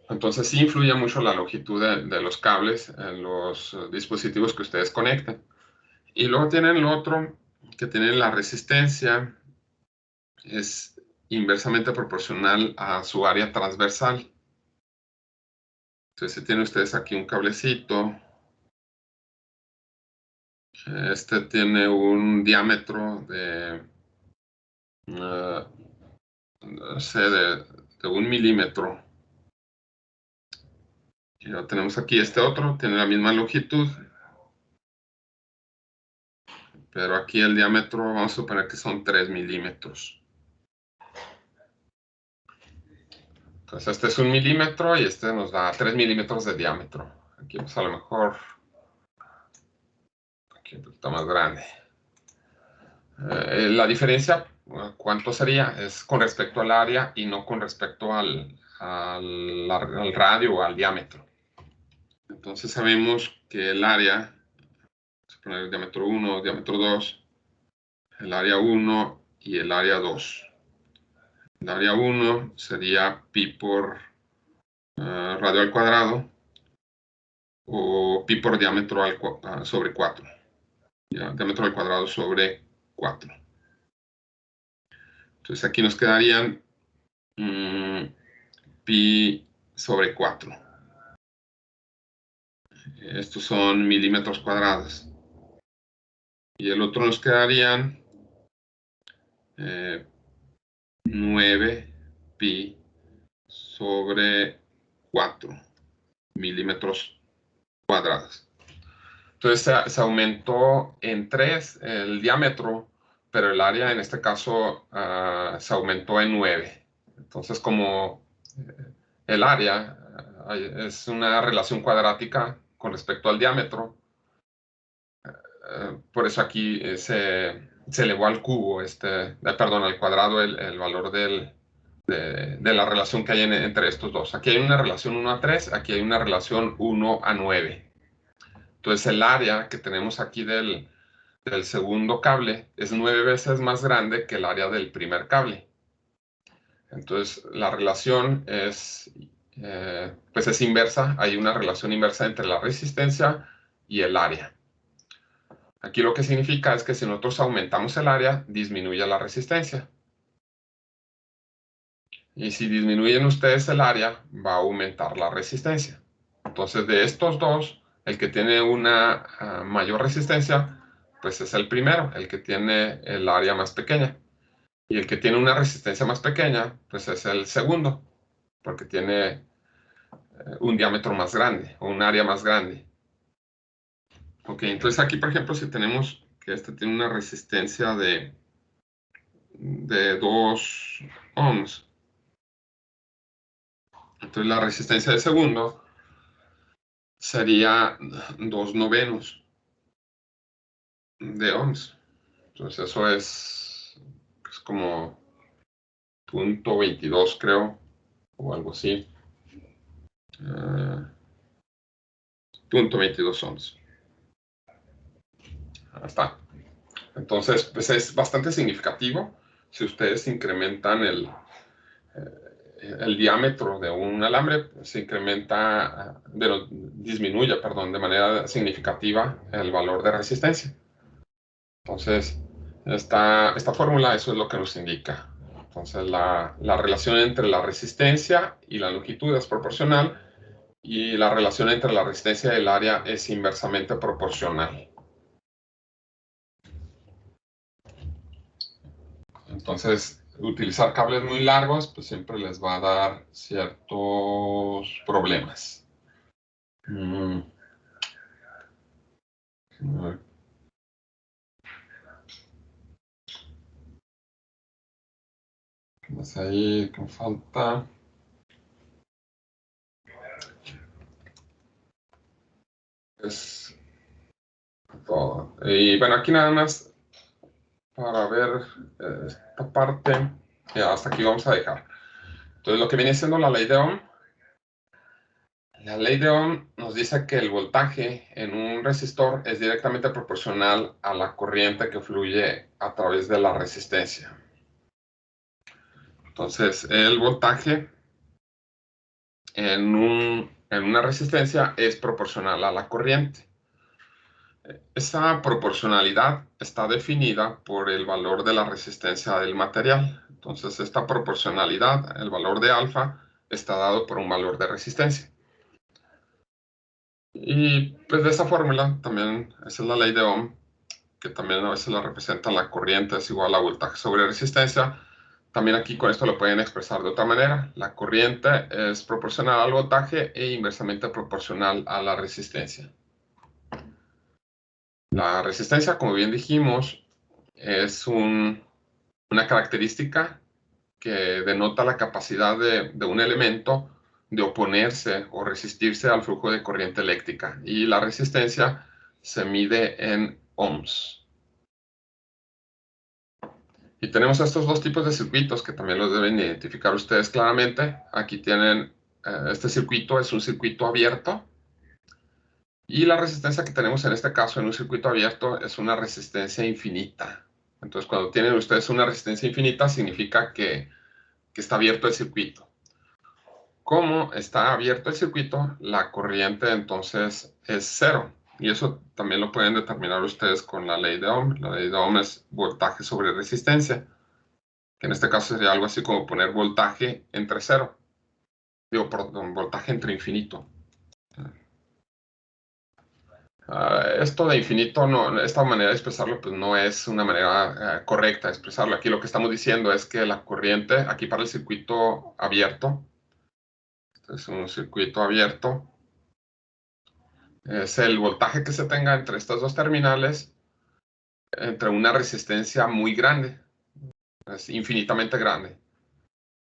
Entonces sí influye mucho la longitud de los cables en los dispositivos que ustedes conecten. Y luego tienen lo otro, que tienen la resistencia, es inversamente proporcional a su área transversal. Entonces si tienen ustedes aquí un cablecito, este tiene un diámetro de, no sé, de 1 milímetro. Y lo tenemos aquí, este otro tiene la misma longitud, pero aquí el diámetro vamos a suponer que son 3 milímetros. Entonces este es 1 milímetro y este nos da 3 milímetros de diámetro. Aquí pues a lo mejor aquí un poquito más grande. La diferencia, ¿cuánto sería? Es con respecto al área y no con respecto al radio o al diámetro. Entonces sabemos que el área, vamos a poner el diámetro 1, diámetro 2, el área 1 y el área 2. El área 1 sería pi por radio al cuadrado o pi por diámetro sobre 4. Diámetro al cuadrado sobre 4. Entonces aquí nos quedarían pi sobre 4. Estos son milímetros cuadrados. Y el otro nos quedarían 9 pi sobre 4 milímetros cuadrados. Entonces se aumentó en 3 el diámetro, pero el área en este caso se aumentó en 9. Entonces como el área es una relación cuadrática con respecto al diámetro, por eso aquí se elevó al cubo, perdón, al cuadrado el valor de la relación que hay entre estos dos. Aquí hay una relación 1 a 3, aquí hay una relación 1 a 9. Entonces el área que tenemos aquí del segundo cable es 9 veces más grande que el área del primer cable. Entonces la relación pues es inversa, hay una relación inversa entre la resistencia y el área. Aquí lo que significa es que si nosotros aumentamos el área, disminuye la resistencia. Y si disminuyen ustedes el área, va a aumentar la resistencia. Entonces, de estos dos, el que tiene una mayor resistencia, pues es el primero, el que tiene el área más pequeña. Y el que tiene una resistencia más pequeña, pues es el segundo, porque tiene un diámetro más grande o un área más grande. Ok, entonces aquí, por ejemplo, si tenemos que este tiene una resistencia de 2 ohms, entonces la resistencia del segundo sería 2 novenos de ohms. Entonces eso es como 0.22, creo, o algo así. 0.22 ohms. Ahí está. Entonces, pues es bastante significativo si ustedes incrementan el diámetro de un alambre, se incrementa, disminuye, perdón, de manera significativa el valor de resistencia. Entonces, esta fórmula, eso es lo que nos indica. Entonces, la relación entre la resistencia y la longitud es proporcional y la relación entre la resistencia y el área es inversamente proporcional. Entonces, utilizar cables muy largos, pues siempre les va a dar ciertos problemas. ¿Qué más ahí? ¿Qué me falta? Es todo. Y bueno, aquí nada más para ver esta parte, hasta aquí vamos a dejar. Entonces, lo que viene siendo la ley de Ohm, La ley de Ohm nos dice que el voltaje en un resistor es directamente proporcional a la corriente que fluye a través de la resistencia. Entonces, el voltaje en una resistencia es proporcional a la corriente. Esa proporcionalidad está definida por el valor de la resistencia del material. Entonces, esta proporcionalidad, el valor de alfa, está dado por un valor de resistencia. Y pues de esa fórmula también, esa es la ley de Ohm, que también a veces la representa la corriente es igual a voltaje sobre resistencia. También aquí con esto lo pueden expresar de otra manera. La corriente es proporcional al voltaje e inversamente proporcional a la resistencia. La resistencia, como bien dijimos, es una característica que denota la capacidad de un elemento de oponerse o resistirse al flujo de corriente eléctrica. Y la resistencia se mide en ohms. Y tenemos estos dos tipos de circuitos que también los deben identificar ustedes claramente. Aquí tienen, este circuito es un circuito abierto. Y la resistencia que tenemos en este caso en un circuito abierto es una resistencia infinita. Entonces, cuando tienen ustedes una resistencia infinita, significa que está abierto el circuito. Como está abierto el circuito, la corriente entonces es cero. Y eso también lo pueden determinar ustedes con la ley de Ohm. La ley de Ohm es voltaje sobre resistencia, que en este caso sería algo así como poner voltaje entre cero. Digo, perdón, voltaje entre infinito. Esto de infinito, no, esta manera de expresarlo, pues no es una manera correcta de expresarlo. Aquí lo que estamos diciendo es que la corriente, aquí para el circuito abierto, este es un circuito abierto, es el voltaje que se tenga entre estas dos terminales, entre una resistencia muy grande, es infinitamente grande.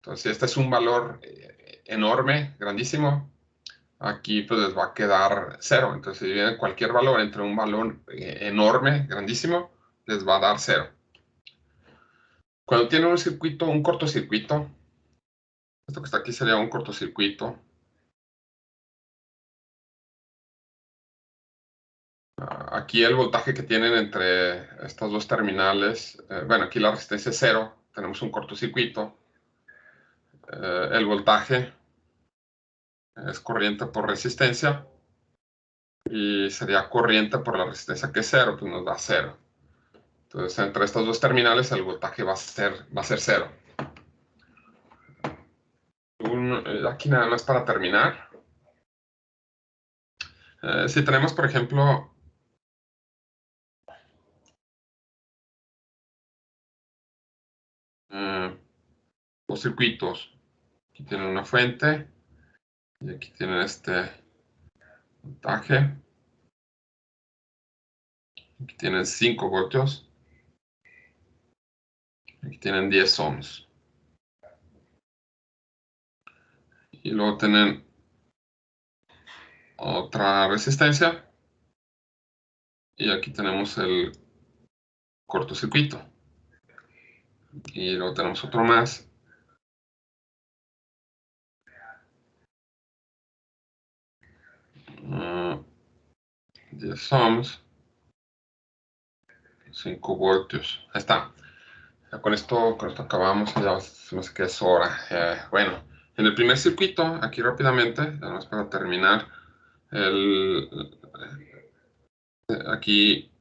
Entonces, este es un valor enorme, grandísimo. Aquí pues les va a quedar cero. Entonces, si viene cualquier valor entre un valor enorme, grandísimo, les va a dar cero. Cuando tiene un circuito, un cortocircuito, esto que está aquí sería un cortocircuito. Aquí el voltaje que tienen entre estas dos terminales, bueno, aquí la resistencia es cero, tenemos un cortocircuito. El voltaje es corriente por resistencia y sería corriente por la resistencia que es cero, pues nos da cero. Entonces, entre estas dos terminales el voltaje va a ser cero. Aquí nada más para terminar. Si tenemos, por ejemplo, los circuitos. Aquí tienen una fuente y aquí tienen este voltaje. Aquí tienen 5 voltios. Aquí tienen 10 ohms. Y luego tienen otra resistencia. Y aquí tenemos el cortocircuito. Y luego tenemos otro más. 10 ohms. 5 voltios. Ahí está. Ya con esto acabamos. Ya se me hace que es hora. Bueno, en el primer circuito, aquí rápidamente, nada más para terminar, aquí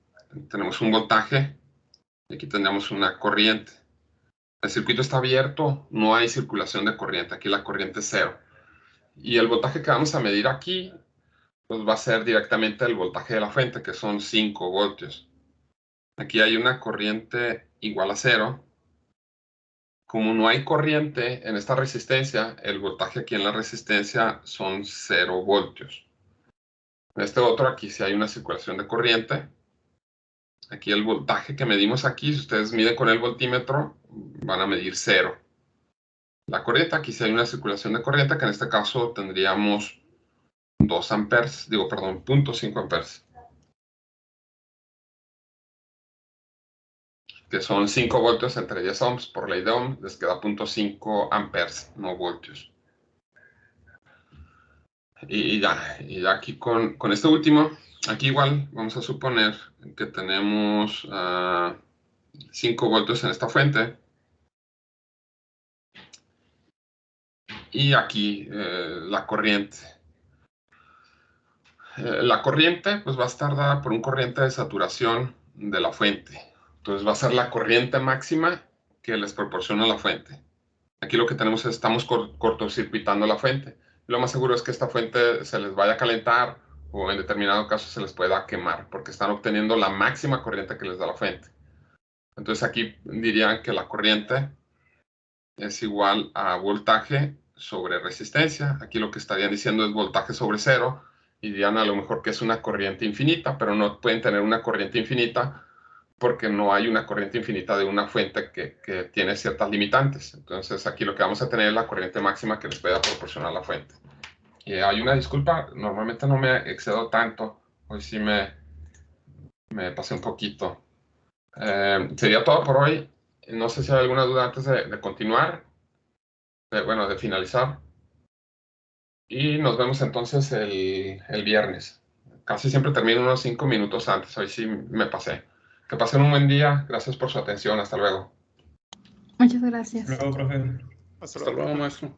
tenemos un voltaje y aquí tenemos una corriente. El circuito está abierto, no hay circulación de corriente, aquí la corriente es cero. Y el voltaje que vamos a medir aquí pues va a ser directamente el voltaje de la fuente, que son 5 voltios. Aquí hay una corriente igual a cero. Como no hay corriente en esta resistencia, el voltaje aquí en la resistencia son 0 voltios. En este otro aquí sí hay una circulación de corriente. Aquí el voltaje que medimos aquí, si ustedes miden con el voltímetro, van a medir 0. La corriente, aquí sí hay una circulación de corriente, que en este caso tendríamos 2 amperes, digo, perdón, 0.5 amperes. Que son 5 voltios entre 10 ohms. Por ley de Ohm les queda 0.5 amperes, no voltios. Y ya aquí con este último, aquí igual vamos a suponer que tenemos 5 voltios en esta fuente. Y aquí la corriente. La corriente pues va a estar dada por un corriente de saturación de la fuente. Entonces va a ser la corriente máxima que les proporciona la fuente. Aquí lo que tenemos es estamos cortocircuitando la fuente. Lo más seguro es que esta fuente se les vaya a calentar o en determinado caso se les pueda quemar porque están obteniendo la máxima corriente que les da la fuente. Entonces aquí dirían que la corriente es igual a voltaje sobre resistencia. Aquí lo que estarían diciendo es voltaje sobre cero y dirían a lo mejor que es una corriente infinita, pero no pueden tener una corriente infinita porque no hay una corriente infinita de una fuente que tiene ciertas limitantes. Entonces aquí lo que vamos a tener es la corriente máxima que les pueda proporcionar la fuente. Y hay una disculpa, normalmente no me excedo tanto, hoy sí me pasé un poquito. Sería todo por hoy. No sé si hay alguna duda antes de continuar, de finalizar. Y nos vemos entonces el viernes. Casi siempre termino unos 5 minutos antes, hoy sí me pasé. Que pasen un buen día, gracias por su atención, hasta luego. Muchas gracias. Hasta luego, profe. Hasta luego, maestro.